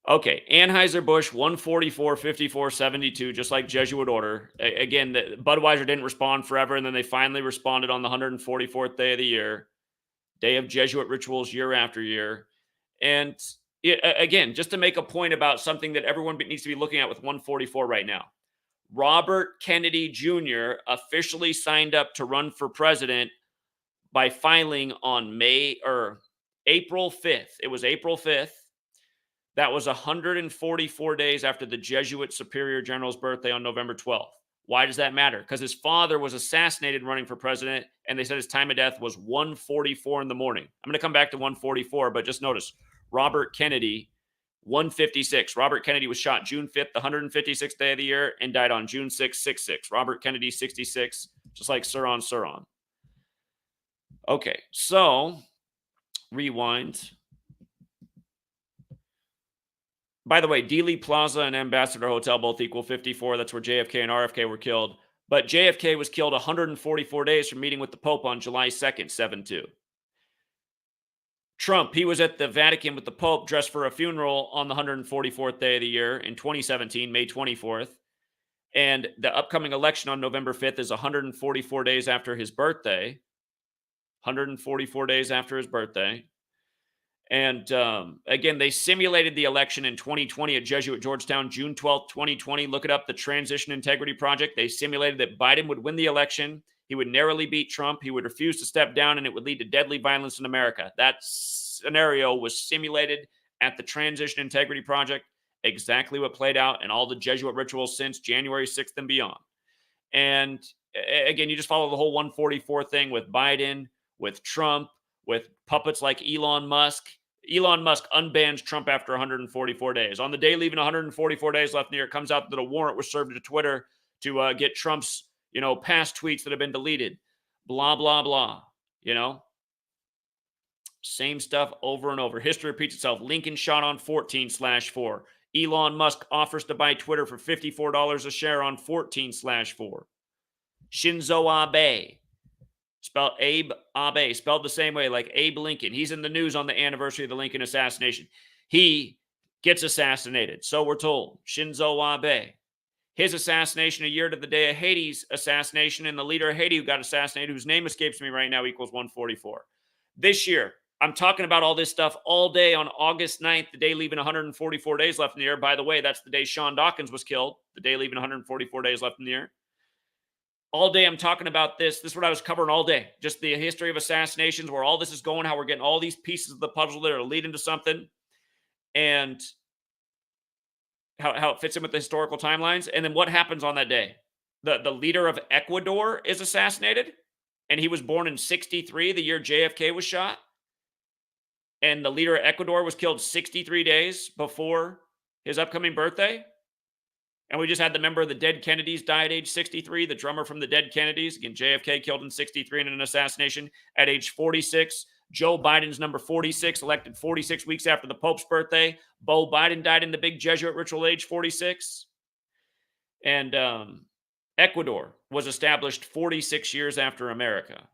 Okay, Anheuser-Busch 144, 54, 72, just like Jesuit order. Again, Budweiser didn't respond forever, and then they finally responded on the 144th day of the year, day of Jesuit rituals year after year. And again, just to make a point about something that everyone needs to be looking at with 144 right now. Robert Kennedy Jr. officially signed up to run for president by filing on April 5th. It was April 5th. That was 144 days after the Jesuit Superior General's birthday on November 12th. Why does that matter? Because his father was assassinated running for president, and they said his time of death was 1:44 in the morning. I'm going to come back to 144, but just notice Robert Kennedy, 156. Robert Kennedy was shot June 5th, the 156th day of the year, and died on June 6th, 66. Robert Kennedy, 66, just like Suron. Okay, so rewind. By the way, Dealey Plaza and Ambassador Hotel both equal 54. That's where JFK and RFK were killed. But JFK was killed 144 days from meeting with the Pope on July 2nd, 7-2. Trump, he was at the Vatican with the Pope dressed for a funeral on the 144th day of the year in 2017, May 24th. And the upcoming election on November 5th is 144 days after his birthday. 144 days after his birthday. And again, they simulated the election in 2020 at Jesuit Georgetown, June 12th, 2020. Look it up, the Transition Integrity Project. They simulated that Biden would win the election. He would narrowly beat Trump. He would refuse to step down, and it would lead to deadly violence in America. That scenario was simulated at the Transition Integrity Project. Exactly what played out in all the Jesuit rituals since January 6th and beyond. And again, you just follow the whole 144 thing with Biden, with Trump, with puppets like Elon Musk. Elon Musk unbans Trump after 144 days. On the day leaving 144 days left in the year, it comes out that a warrant was served to Twitter to get Trump's, past tweets that have been deleted. Blah, blah, blah. Same stuff over and over. History repeats itself. Lincoln shot on 14/4. Elon Musk offers to buy Twitter for $54 a share on 14/4. Shinzo Abe, spelled Abe Abe, spelled the same way, like Abe Lincoln. He's in the news on the anniversary of the Lincoln assassination. He gets assassinated, so we're told. Shinzo Abe. His assassination a year to the day of Haiti's assassination, and the leader of Haiti who got assassinated, whose name escapes me right now, equals 144. This year, I'm talking about all this stuff all day on August 9th, the day leaving 144 days left in the year. By the way, that's the day Sean Dawkins was killed, the day leaving 144 days left in the year. All day I'm talking about this. This is what I was covering all day. Just the history of assassinations, where all this is going, how we're getting all these pieces of the puzzle that are leading to something, and how it fits in with the historical timelines. And then what happens on that day? The leader of Ecuador is assassinated, and he was born in 63, the year JFK was shot. And the leader of Ecuador was killed 63 days before his upcoming birthday. And we just had the member of the Dead Kennedys die at age 63, the drummer from the Dead Kennedys. Again, JFK killed in 63 in an assassination at age 46. Joe Biden's number 46, elected 46 weeks after the Pope's birthday. Beau Biden died in the big Jesuit ritual age 46. And Ecuador was established 46 years after America.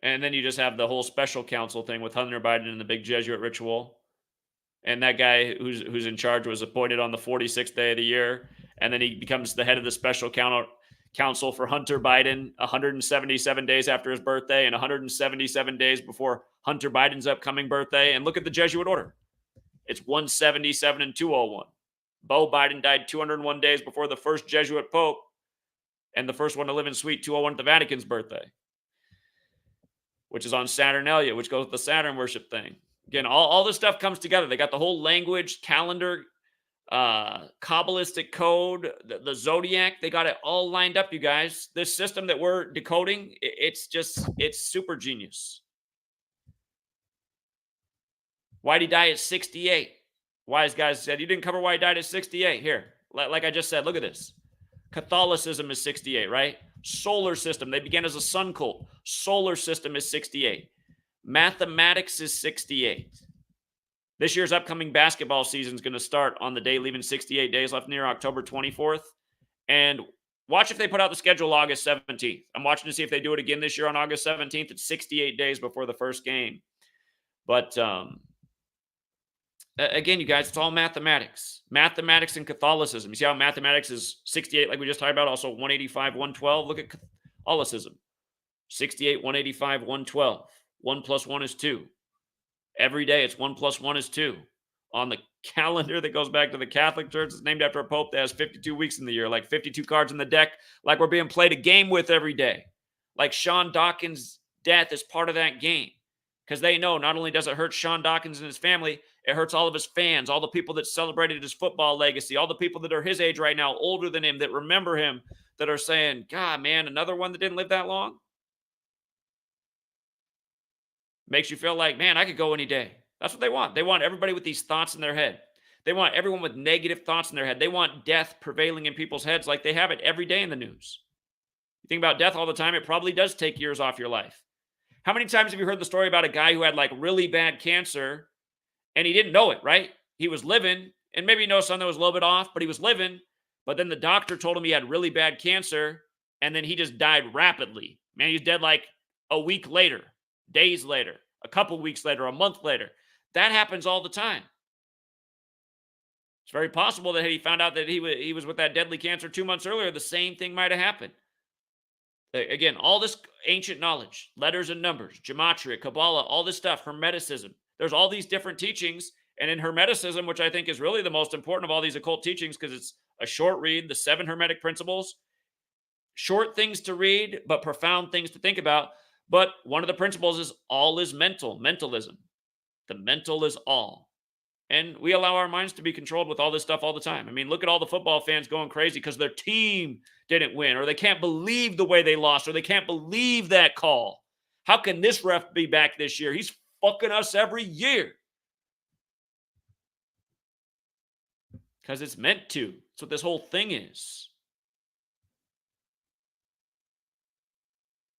And then you just have the whole special counsel thing with Hunter Biden and the big Jesuit ritual. And that guy who's in charge was appointed on the 46th day of the year. And then he becomes the head of the special counsel for Hunter Biden 177 days after his birthday and 177 days before Hunter Biden's upcoming birthday. And look at the Jesuit order. It's 177 and 201. Beau Biden died 201 days before the first Jesuit Pope and the first one to live in Suite 201 at the Vatican's birthday, which is on Saturnalia, which goes with the Saturn worship thing. Again, all this stuff comes together. They got the whole language, calendar, Kabbalistic code, the zodiac. They got it all lined up, you guys. This system that we're decoding, it's super genius. Why'd he die at 68? Wise guys said, you didn't cover why he died at 68. Here, like I just said, look at this. Catholicism is 68, right? Solar system, they began as a sun cult. Solar system is 68. Mathematics is 68. This year's upcoming basketball season is going to start on the day leaving 68 days left near October 24th. And watch if they put out the schedule August 17th. I'm watching to see if they do it again this year on August 17th. It's 68 days before the first game. But again, you guys, it's all mathematics. Mathematics and Catholicism. You see how mathematics is 68, like we just talked about, also 185, 112. Look at Catholicism. 68, 185, 112. 1 plus 1 is 2. Every day it's 1 plus 1 is 2. On the calendar that goes back to the Catholic Church, it's named after a pope that has 52 weeks in the year, like 52 cards in the deck, like we're being played a game with every day. Like Sean Dawkins' death is part of that game. Because they know not only does it hurt Sean Dawkins and his family, it hurts all of his fans, all the people that celebrated his football legacy, all the people that are his age right now, older than him, that remember him, that are saying, God, man, another one that didn't live that long? Makes you feel like, man, I could go any day. That's what they want. They want everybody with these thoughts in their head. They want everyone with negative thoughts in their head. They want death prevailing in people's heads like they have it every day in the news. You think about death all the time, it probably does take years off your life. How many times have you heard the story about a guy who had like really bad cancer and he didn't know it, right? He was living, and maybe you know something was a little bit off, but he was living. But then the doctor told him he had really bad cancer, and then he just died rapidly. Man, he's dead like a week later, days later, a couple weeks later, a month later. That happens all the time. It's very possible that had he found out that he was with that deadly cancer 2 months earlier, the same thing might have happened. Again, all this ancient knowledge, letters and numbers, gematria, Kabbalah, all this stuff, Hermeticism. There's all these different teachings. And in Hermeticism, which I think is really the most important of all these occult teachings, because it's a short read, the 7 Hermetic principles, short things to read, but profound things to think about. But one of the principles is all is mental, mentalism. The mental is all. And we allow our minds to be controlled with all this stuff all the time. I mean, look at all the football fans going crazy because their team didn't win, or they can't believe the way they lost, or they can't believe that call. How can this ref be back this year? He's fucking us every year. Because it's meant to. That's what this whole thing is.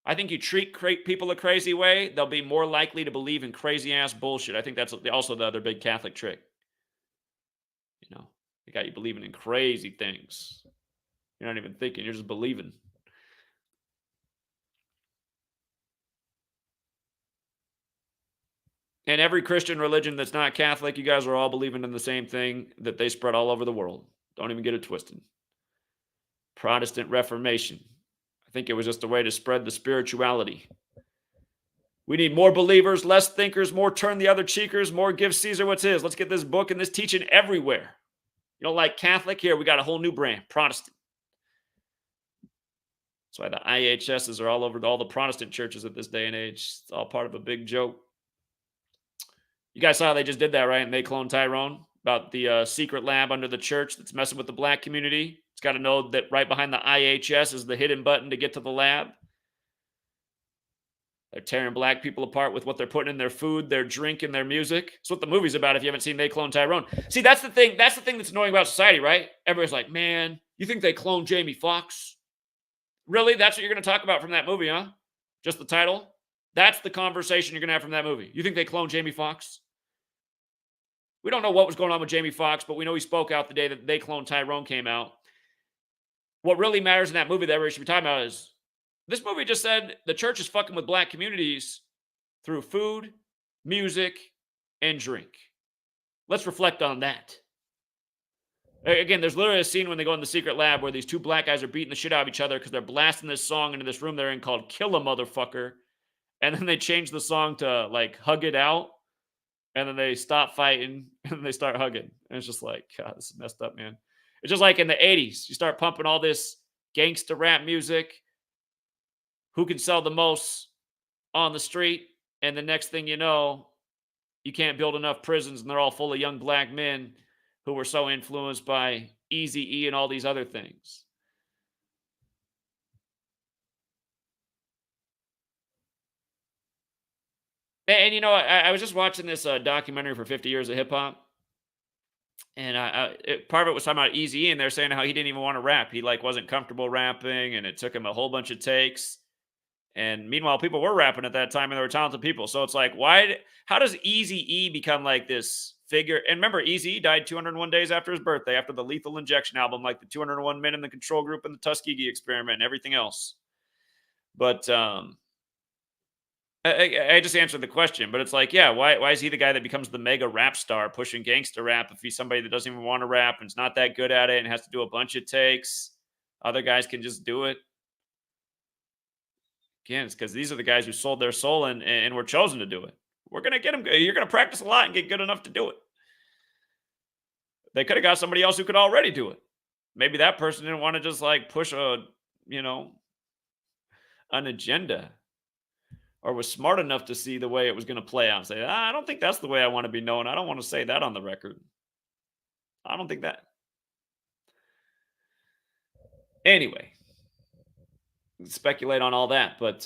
I think you treat people a crazy way, they'll be more likely to believe in crazy-ass bullshit. I think that's also the other big Catholic trick. You know, they got you believing in crazy things. You're not even thinking, you're just believing. And every Christian religion that's not Catholic, you guys are all believing in the same thing that they spread all over the world. Don't even get it twisted. Protestant Reformation. I think it was just a way to spread the spirituality. We need more believers, less thinkers, more turn the other cheekers, more give Caesar what's his. Let's get this book and this teaching everywhere. You don't like Catholic? Here, we got a whole new brand, Protestant. That's why the IHSs are all over all the Protestant churches at this day and age. It's all part of a big joke. You guys saw how they just did that, right? And they cloned Tyrone about the secret lab under the church that's messing with the black community. It's got to know that right behind the IHS is the hidden button to get to the lab. They're tearing black people apart with what they're putting in their food, their drink, and their music. That's what the movie's about if you haven't seen They Cloned Tyrone. See, that's the thing. That's the thing that's annoying about society, right? Everybody's like, man, you think they cloned Jamie Foxx? Really? That's what you're going to talk about from that movie, huh? Just the title? That's the conversation you're going to have from that movie. You think they cloned Jamie Foxx? We don't know what was going on with Jamie Foxx, but we know he spoke out the day that They Cloned Tyrone came out. What really matters in that movie that everybody should be talking about is this movie just said the church is fucking with black communities through food, music, and drink. Let's reflect on that. Again, there's literally a scene when they go in the secret lab where these 2 black guys are beating the shit out of each other because they're blasting this song into this room they're in called Kill a Motherfucker. And then they change the song to like Hug It Out. And then they stop fighting and they start hugging. And it's just like, God, this is messed up, man. It's just like in the 80s. You start pumping all this gangsta rap music. Who can sell the most on the street? And the next thing you know, you can't build enough prisons and they're all full of young black men who were so influenced by Eazy-E and all these other things. And you know, I was just watching this documentary for 50 Years of Hip Hop. And part of it was talking about Eazy-E, and they're saying how he didn't even want to rap. He like wasn't comfortable rapping, and it took him a whole bunch of takes. And meanwhile, people were rapping at that time, and they were talented people. So it's like, how does Eazy-E become like this figure? And remember, Eazy-E died 201 days after his birthday, after the Lethal Injection album, like the 201 Men in the Control Group and the Tuskegee Experiment and everything else. But I just answered the question, but it's like, yeah, why is he the guy that becomes the mega rap star pushing gangster rap if he's somebody that doesn't even want to rap and is not that good at it and has to do a bunch of takes? Other guys can just do it. Again, it's because these are the guys who sold their soul and were chosen to do it. We're going to get them. You're going to practice a lot and get good enough to do it. They could have got somebody else who could already do it. Maybe that person didn't want to just like push an agenda, or was smart enough to see the way it was going to play out and say, I don't think that's the way I want to be known. I don't want to say that on the record. I don't think that. Anyway, speculate on all that, but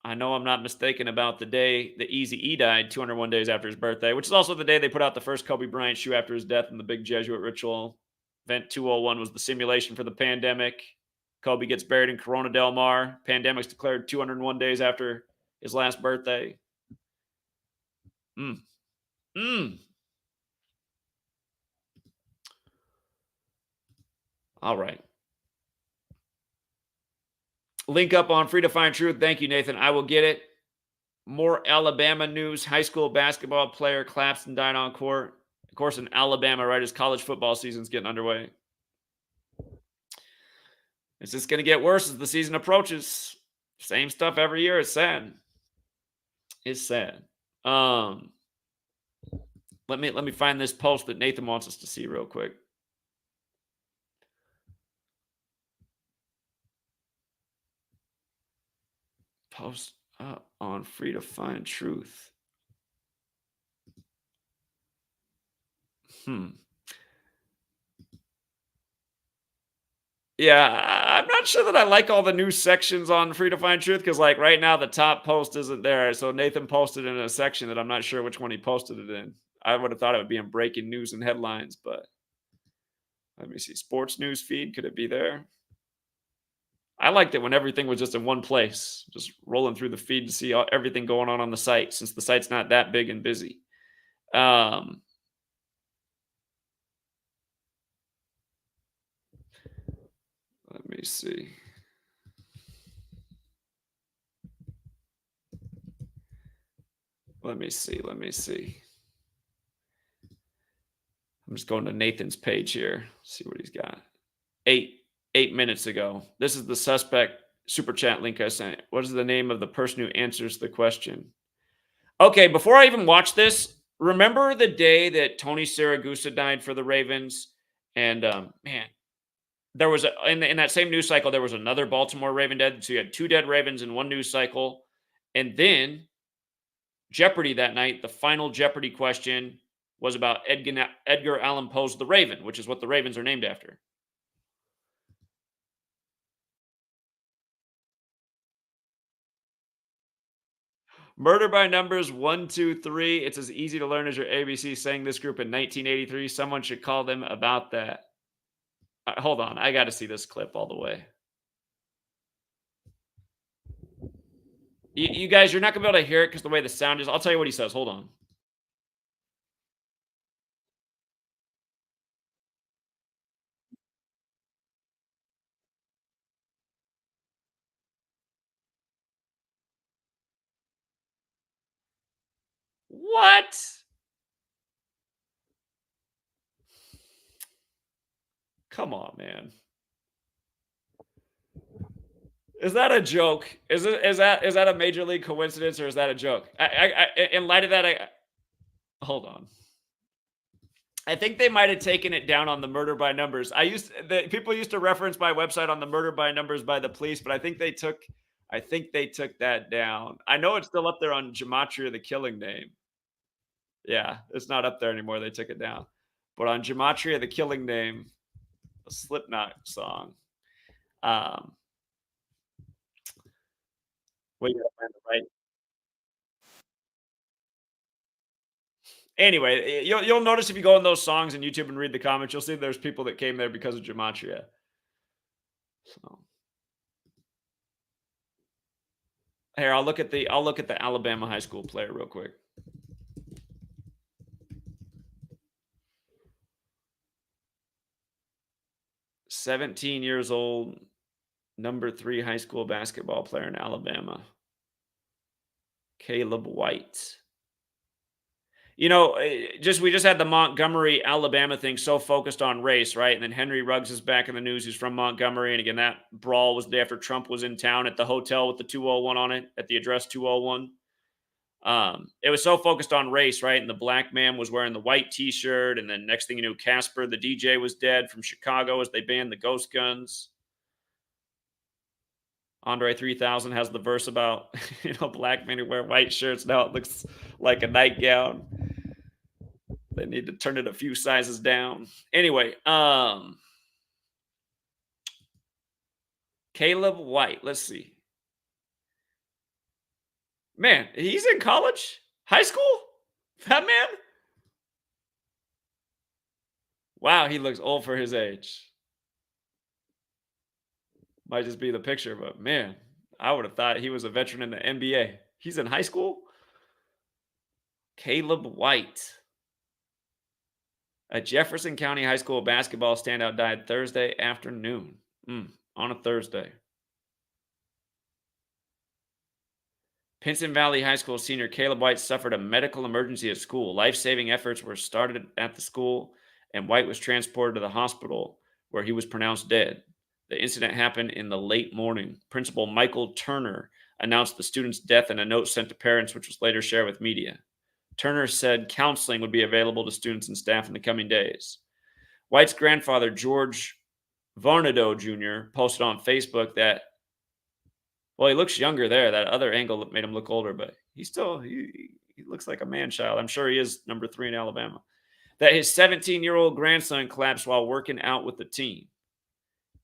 I know I'm not mistaken about the day that Eazy-E died 201 days after his birthday, which is also the day they put out the first Kobe Bryant shoe after his death in the big Jesuit ritual. Event 201 was the simulation for the pandemic. Kobe gets buried in Corona Del Mar. Pandemic's declared 201 days after his last birthday. All right. Link up on Free to Find Truth. Thank you, Nathan. I will get it. More Alabama news. High school basketball player collapsed and died on court. Of course, in Alabama, right as college football season's getting underway. It's just going to get worse as the season approaches. Same stuff every year. It's sad. It's sad. Um, let me find this post that Nathan wants us to see real quick. Post up on Free to Find Truth. Yeah, I'm not sure that I like all the new sections on Free to Find Truth because, like, right now the top post isn't there. So Nathan posted in a section that I'm not sure which one he posted it in. I would have thought it would be in breaking news and headlines, but let me see. Sports news feed, could it be there? I liked it when everything was just in one place, just rolling through the feed to see everything going on the site, since the site's not that big and busy. Um, let me see. Let me see. I'm just going to Nathan's page here. See what he's got. 8 minutes ago. This is the suspect super chat link I sent. What is the name of the person who answers the question? Okay, before I even watch this, remember the day that Tony Siragusa died for the Ravens? And man, there was in that same news cycle, there was another Baltimore Raven dead. So you had two dead Ravens in one news cycle. And then Jeopardy that night, the final Jeopardy question was about Edgar Allan Poe's The Raven, which is what the Ravens are named after. Murder by Numbers 123. It's as easy to learn as your ABC sang this group in 1983. Someone should call them about that. Hold on. I got to see this clip all the way. You guys, you're not going to be able to hear it because the way the sound is. I'll tell you what he says. Hold on. What? Come on, man. Is that a joke? Is that a major league coincidence or is that a joke? In light of that, hold on. I think they might have taken it down on the Murder by Numbers. People used to reference my website on the Murder by Numbers by the Police, but I think they took that down. I know it's still up there on Gematria, the Killing Name. Yeah, it's not up there anymore. They took it down. But on Gematria, the Killing Name, a Slipknot song. We gotta find the right. Anyway, you'll notice if you go in those songs in YouTube and read the comments, you'll see there's people that came there because of Gematria. So here, I'll look at the Alabama high school player real quick. 17 years old, number 3 high school basketball player in Alabama. Caleb White. We just had the Montgomery, Alabama thing so focused on race, right? And then Henry Ruggs is back in the news. He's from Montgomery. And again, that brawl was the day after Trump was in town at the hotel with the 201 on it, at the address 201. It was so focused on race, right? And the black man was wearing the white T-shirt. And then next thing you knew, Casper, the DJ, was dead from Chicago as they banned the ghost guns. Andre 3000 has the verse about, black men who wear white shirts. Now it looks like a nightgown. They need to turn it a few sizes down. Anyway, Caleb White. Let's see. Man, he's in college? High school? That man? Wow, he looks old for his age. Might just be the picture, but man, I would have thought he was a veteran in the NBA. He's in high school? Caleb White. A Jefferson County High School basketball standout died Thursday afternoon. On a Thursday. Pinson Valley High School senior Caleb White suffered a medical emergency at school. Life-saving efforts were started at the school, and White was transported to the hospital where he was pronounced dead. The incident happened in the late morning. Principal Michael Turner announced the student's death in a note sent to parents, which was later shared with media. Turner said counseling would be available to students and staff in the coming days. White's grandfather, George Varnado Jr., posted on Facebook that, well, he looks younger there. That other angle made him look older, but he looks like a man child. I'm sure he is number 3 in Alabama. That his 17-year-old grandson collapsed while working out with the team.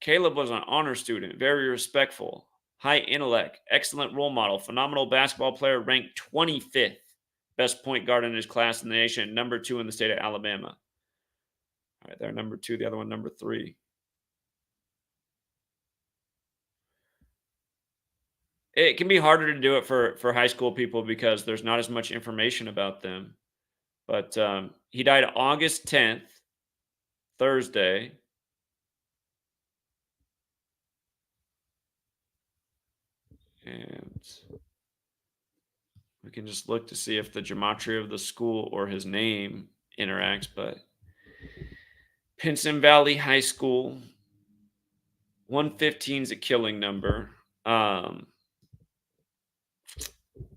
Caleb was an honor student, very respectful, high intellect, excellent role model, phenomenal basketball player, ranked 25th best point guard in his class in the nation, number 2 in the state of Alabama. All right, they're number 2, the other one number 3. It can be harder to do it for high school people because there's not as much information about them. But he died August 10th, Thursday. And we can just look to see if the gematria of the school or his name interacts. But Pinson Valley High School, 115 is a killing number.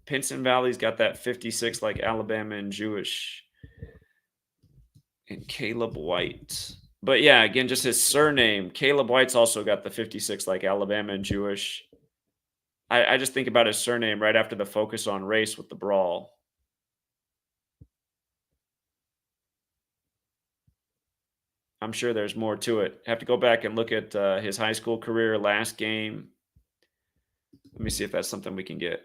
Pinson Valley's got that 56 like Alabama and Jewish. And Caleb White. But yeah, again, just his surname. Caleb White's also got the 56 like Alabama and Jewish. I just think about his surname right after the focus on race with the brawl. I'm sure there's more to it. Have to go back and look at his high school career, last game. Let me see if that's something we can get.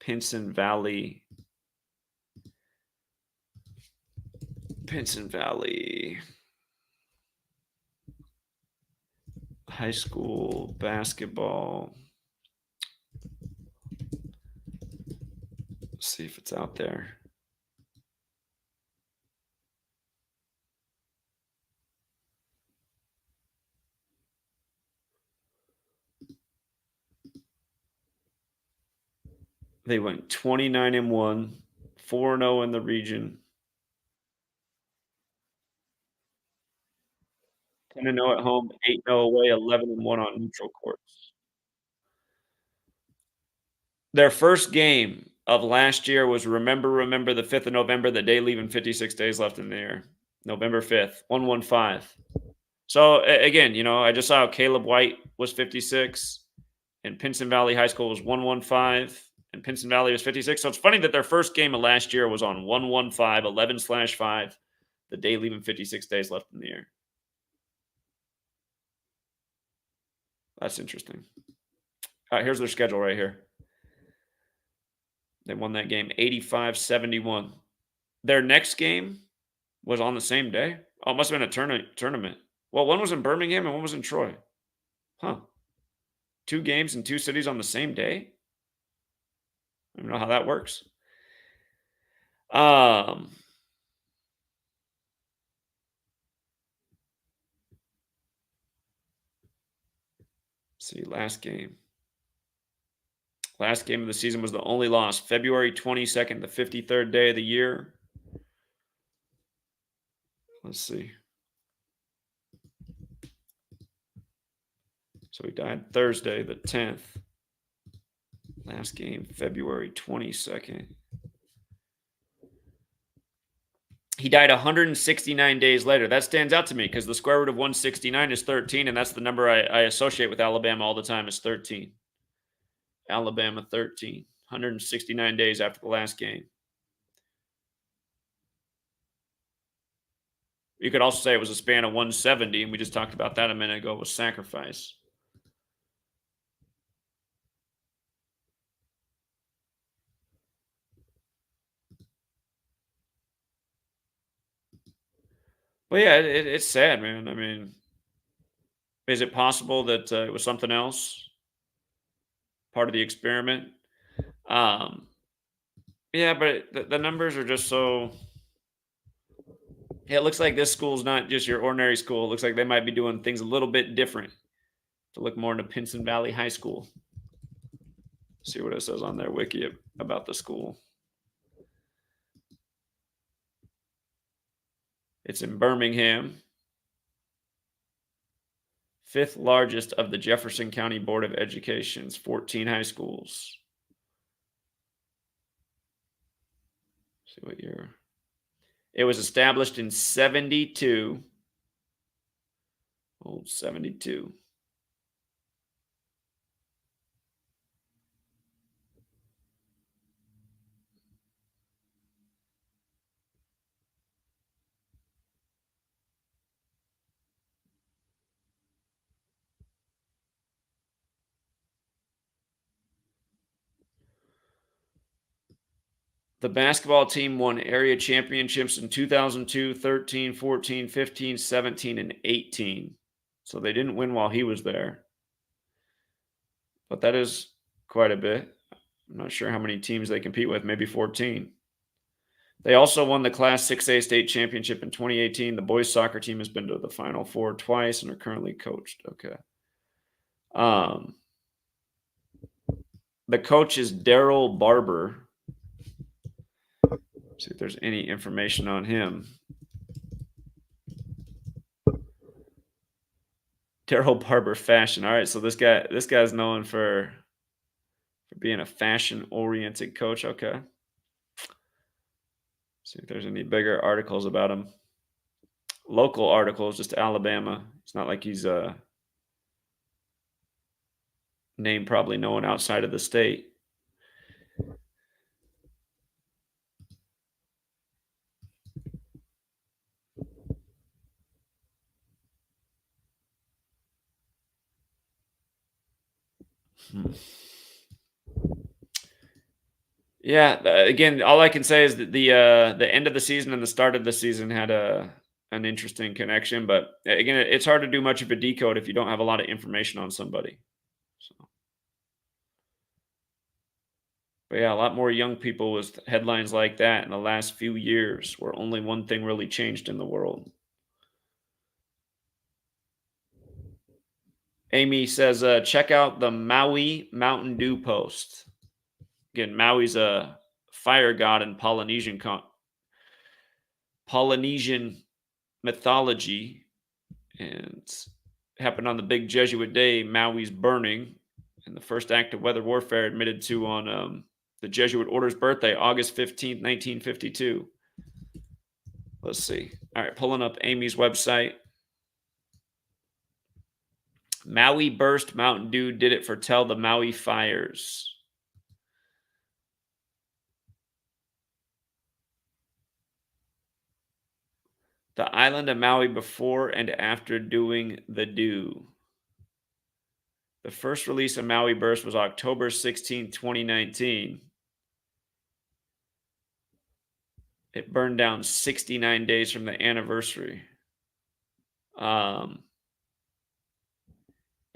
Pinson Valley high school basketball. Let's see if it's out there. They went 29-1, 4-0 in the region. 10-0 at home, 8-0 away, 11-1 on neutral courts. Their first game of last year was remember the 5th of November, the day leaving 56 days left in the year. November 5th, 115. So again, I just saw Caleb White was 56 and Pinson Valley High School was 115 and Pinson Valley was 56. So it's funny that their first game of last year was on 115, 11/5, the day leaving 56 days left in the year. That's interesting. All right, here's their schedule right here. They won that game 85-71. Their next game was on the same day. Oh, it must have been a tournament. Well, one was in Birmingham and one was in Troy. Huh. 2 games in 2 cities on the same day? I don't know how that works. See, last game. Last game of the season was the only loss. February 22nd, the 53rd day of the year. Let's see. So he died Thursday, the 10th. Last game, February 22nd. He died 169 days later. That stands out to me because the square root of 169 is 13, and that's the number I associate with Alabama all the time is 13. Alabama 13, 169 days after the last game. You could also say it was a span of 170, and we just talked about that a minute ago with sacrifice. But yeah, it's sad, man. I mean, is it possible that it was something else? Part of the experiment? Yeah, but the numbers are just so. Yeah, it looks like this school's not just your ordinary school. It looks like they might be doing things a little bit different. To look more into Pinson Valley High School. See what it says on their wiki about the school. It's in Birmingham. 5th largest of the Jefferson County Board of Education's 14 high schools. See what year. It was established in 72. Old 72. The basketball team won area championships in 2002, 13, 14, 15, 17, and 18. So they didn't win while he was there. But that is quite a bit. I'm not sure how many teams they compete with, maybe 14. They also won the Class 6A state championship in 2018. The boys soccer team has been to the Final Four twice and are currently coached. Okay. The coach is Daryl Barber. See if there's any information on him. Daryl Barber fashion. All right, so this guy's known for being a fashion-oriented coach. Okay. See if there's any bigger articles about him. Local articles, just Alabama. It's not like he's a name probably no one outside of the state. Yeah, again, all I can say is that the end of the season and the start of the season had an interesting connection, but again, it's hard to do much of a decode if you don't have a lot of information on somebody. So, but yeah, a lot more young people with headlines like that in the last few years, where only one thing really changed in the world. Amy says, check out the Maui Mountain Dew post. Again, Maui's a fire god in Polynesian mythology, and happened on the big Jesuit day, Maui's burning, and the first act of weather warfare admitted to on the Jesuit order's birthday, August 15th, 1952. Let's see. All right, pulling up Amy's website. Maui burst Mountain Dew did it foretell the Maui fires. The island of Maui before and after doing the dew. The first release of Maui Burst was October 16, 2019. It burned down 69 days from the anniversary.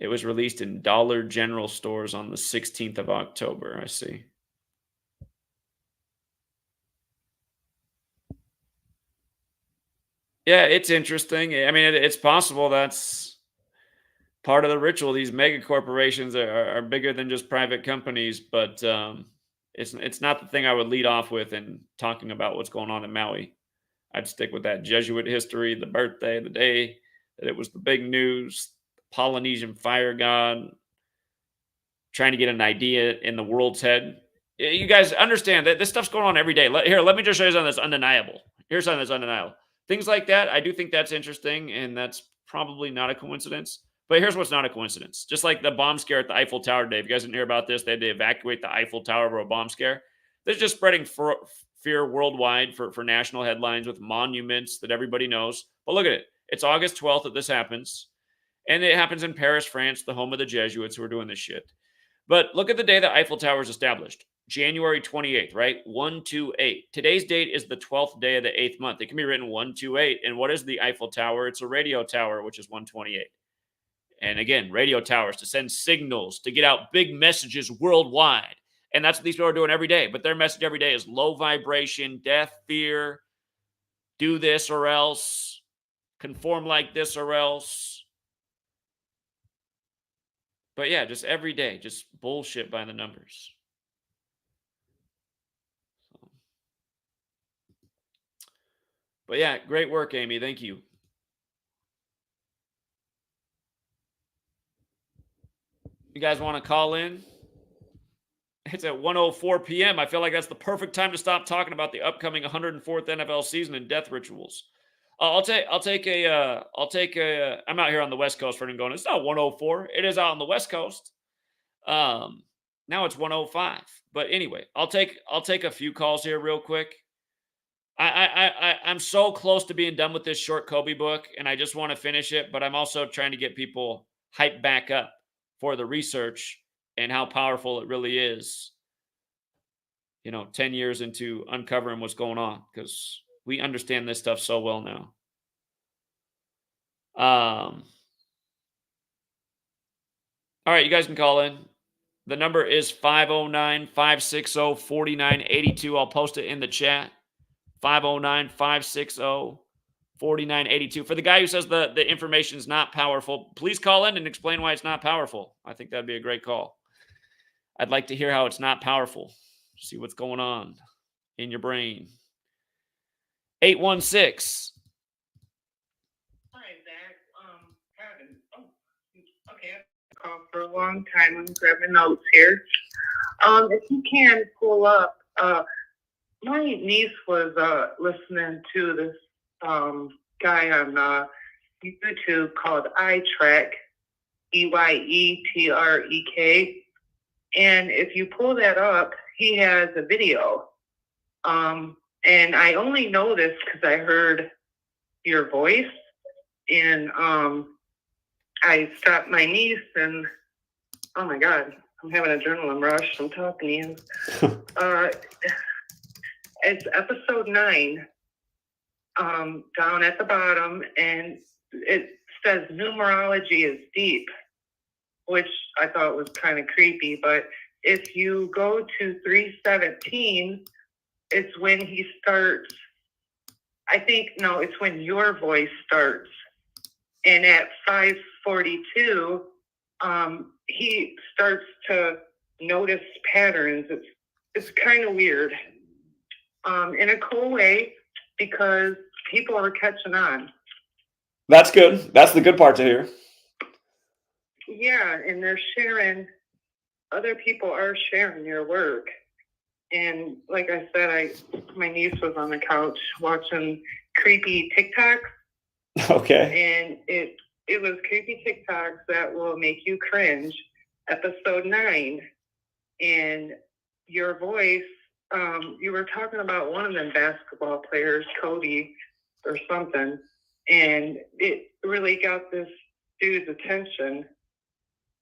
It was released in Dollar General stores on the 16th of October. I see. Yeah, it's interesting. I mean, it's possible that's part of the ritual. These mega corporations are bigger than just private companies, but it's not the thing I would lead off with in talking about what's going on in Maui. I'd stick with that Jesuit history, the birthday, the day that it was the big news, Polynesian fire god, trying to get an idea in the world's head. You guys understand that this stuff's going on every day. Here, let me just show you something that's undeniable. Here's something that's undeniable. Things like that, I do think that's interesting, and that's probably not a coincidence. But here's what's not a coincidence. Just like the bomb scare at the Eiffel Tower today. If you guys didn't hear about this, they had to evacuate the Eiffel Tower over a bomb scare. This is just spreading fear worldwide for national headlines with monuments that everybody knows. But look at it. It's August 12th that this happens. And it happens in Paris, France, the home of the Jesuits who are doing this shit. But look at the day that Eiffel Tower is established. January 28th, right? 128. Today's date is the 12th day of the 8th month. It can be written 128. And what is the Eiffel Tower? It's a radio tower, which is 128. And again, radio towers to send signals, to get out big messages worldwide. And that's what these people are doing every day. But their message every day is low vibration, death, fear, do this or else, conform like this or else. But yeah, just every day, just bullshit by the numbers. But yeah, great work, Amy. Thank you. You guys want to call in? It's at 1:04 p.m. I feel like that's the perfect time to stop talking about the upcoming 104th NFL season and death rituals. I'll take a I'm out here on the West Coast for going. It's not 104. It is out on the West Coast. Now it's 105. But anyway, I'll take a few calls here real quick. I'm so close to being done with this short Kobe book, and I just want to finish it. But I'm also trying to get people hyped back up for the research and how powerful it really is. 10 years into uncovering what's going on, because we understand this stuff so well now. All right, you guys can call in. The number is 509-560-4982. I'll post it in the chat. 509-560-4982. For the guy who says the information is not powerful, please call in and explain why it's not powerful. I think that'd be a great call. I'd like to hear how it's not powerful. See what's going on in your brain. 816. Hi, Zach. Kevin. Oh, okay. I've called for a long time. I'm grabbing notes here. If you can pull up, my niece was listening to this guy on YouTube called iTrek, Eyetrek. And if you pull that up, he has a video. And I only know this because I heard your voice. And I stopped my niece and, oh my God, I'm having an adrenaline rush. I'm talking to you. It's episode 9, down at the bottom, and it says numerology is deep, which I thought was kind of creepy. But if you go to 317, it's when he starts. It's when your voice starts. And at 542, he starts to notice patterns. It's kind of weird. In a cool way, because people are catching on. That's good. That's the good part to hear. Yeah, and they're sharing. Other people are sharing your work. And like I said, my niece was on the couch watching creepy TikToks. Okay. And it was creepy TikToks that will make you cringe. Episode 9, and your voice. You were talking about one of them basketball players, Cody or something, and it really got this dude's attention.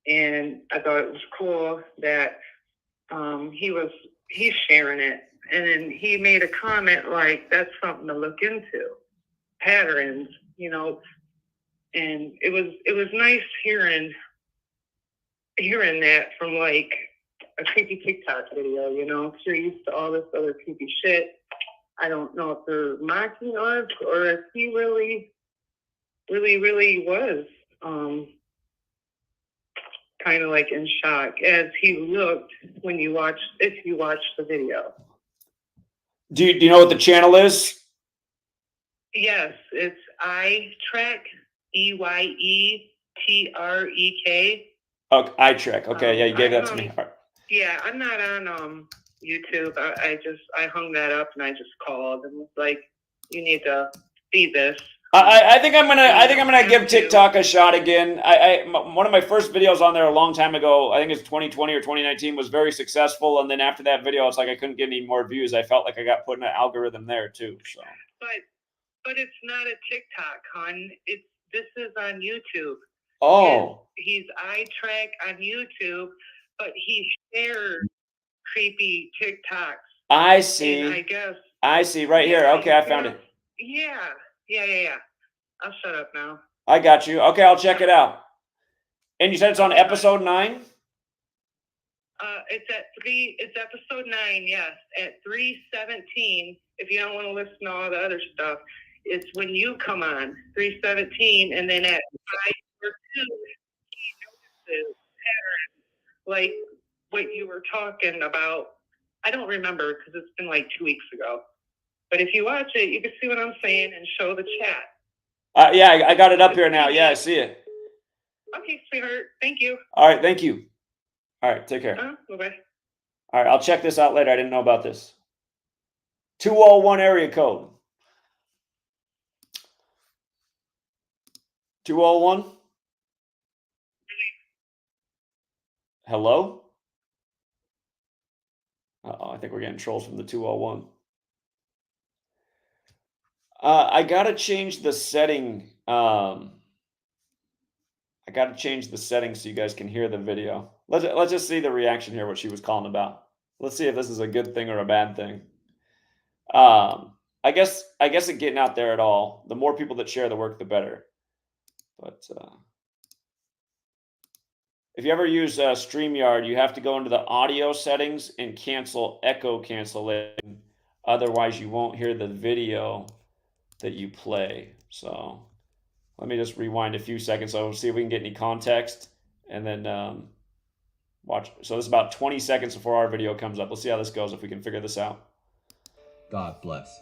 And I thought it was cool that he's sharing it. And then he made a comment like, that's something to look into, patterns, and it was nice hearing that from like a creepy TikTok video, because you're used to all this other creepy shit. I don't know if they're mocking us or if he really, really, really was kind of like in shock as he looked if you watched the video. Do you know what the channel is? Yes, it's iTrek, Eyetrek. Oh, iTrek. Okay, yeah, you gave that to me. Right. Yeah, I'm not on YouTube. I hung that up and I just called and was like, you need to see this. I think I'm gonna give TikTok a shot again. One of my first videos on there a long time ago, I think it's 2020 or 2019, was very successful. And then after that video, it's like I couldn't get any more views. I felt like I got put in an algorithm there too. So. But it's not a TikTok, hon. This is on YouTube. Oh. He's iTrek on YouTube, but he shares creepy TikToks. I see. And I guess. I see. Right here. Okay, I found it. Yeah. I'll shut up now. I got you. Okay, I'll check it out. And you said it's on episode 9? It's episode 9, yes. At 317, if you don't want to listen to all the other stuff, it's when you come on, 317, and then at 542, he notices patterns, like what you were talking about. I don't remember because it's been like 2 weeks ago. But if you watch it, you can see what I'm saying and show the chat. Yeah, I got it up here now. Yeah, I see it. Okay, sweetheart. Thank you. All right, thank you. All right, take care. Bye-bye. All right, I'll check this out later. I didn't know about this. 201 area code. 201? Hello? Uh-oh, I think we're getting trolls from the 201. I gotta change the setting. I gotta change the settings so you guys can hear the video. Let's just see the reaction here, what she was calling about. Let's see if this is a good thing or a bad thing. I guess it getting out there at all. The more people that share the work, the better. But if you ever use StreamYard, you have to go into the audio settings and cancel echo cancellation. Otherwise, you won't hear the video that you play. So let me just rewind a few seconds so we'll see if we can get any context and then watch. So this is about 20 seconds before our video comes up. Let's see how this goes if we can figure this out. God bless.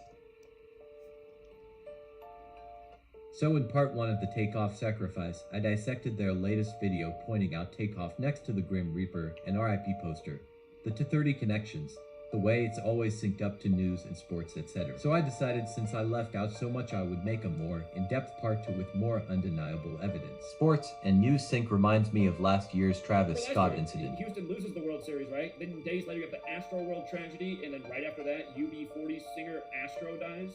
So in part 1 of the Takeoff Sacrifice, I dissected their latest video pointing out Takeoff next to the Grim Reaper and RIP poster, the to-30 connections, the way it's always synced up to news and sports, etc. So I decided since I left out so much I would make a more in-depth part 2 with more undeniable evidence. Sports and news sync reminds me of last year's Travis Scott incident. Houston loses the World Series, right? Then days later you have the Astro World tragedy, and then right after that, UB40 singer Astro dies.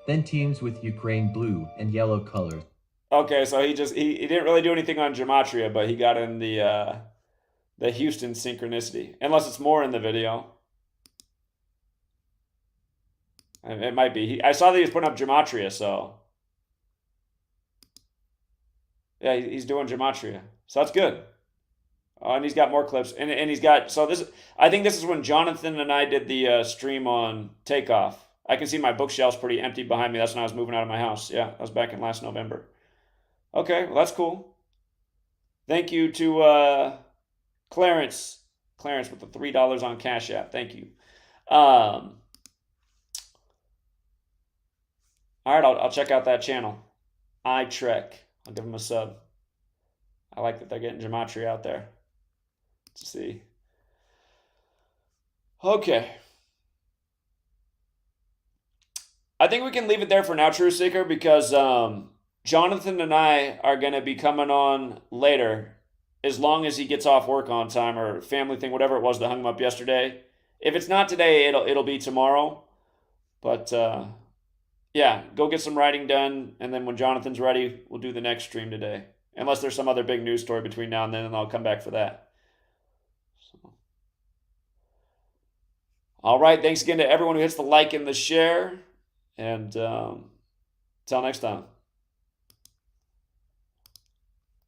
Then teams with Ukraine blue and yellow colors. Okay, so he didn't really do anything on Gematria, but he got in the Houston synchronicity. Unless it's more in the video. It might be. I saw that he was putting up Gematria, so yeah, he's doing Gematria, so that's good. And he's got more clips, and he's got, so this, I think this is when Jonathan and I did the stream on Takeoff. I can see my bookshelf's pretty empty behind me. That's when I was moving out of my house. Yeah, that was back in last November. Okay, well, that's cool. Thank you to Clarence with the $3 on Cash App. Thank you. All right, I'll check out that channel. iTrek. I'll give them a sub. I like that they're getting Gematria out there. Let's see. Okay. I think we can leave it there for now, True Seeker, because Jonathan and I are going to be coming on later, as long as he gets off work on time or family thing, whatever it was that hung him up yesterday. If it's not today, it'll be tomorrow. But yeah, go get some writing done, and then when Jonathan's ready, we'll do the next stream today. Unless there's some other big news story between now and then, and I'll come back for that. So. All right, thanks again to everyone who hits the like and the share. And till next time.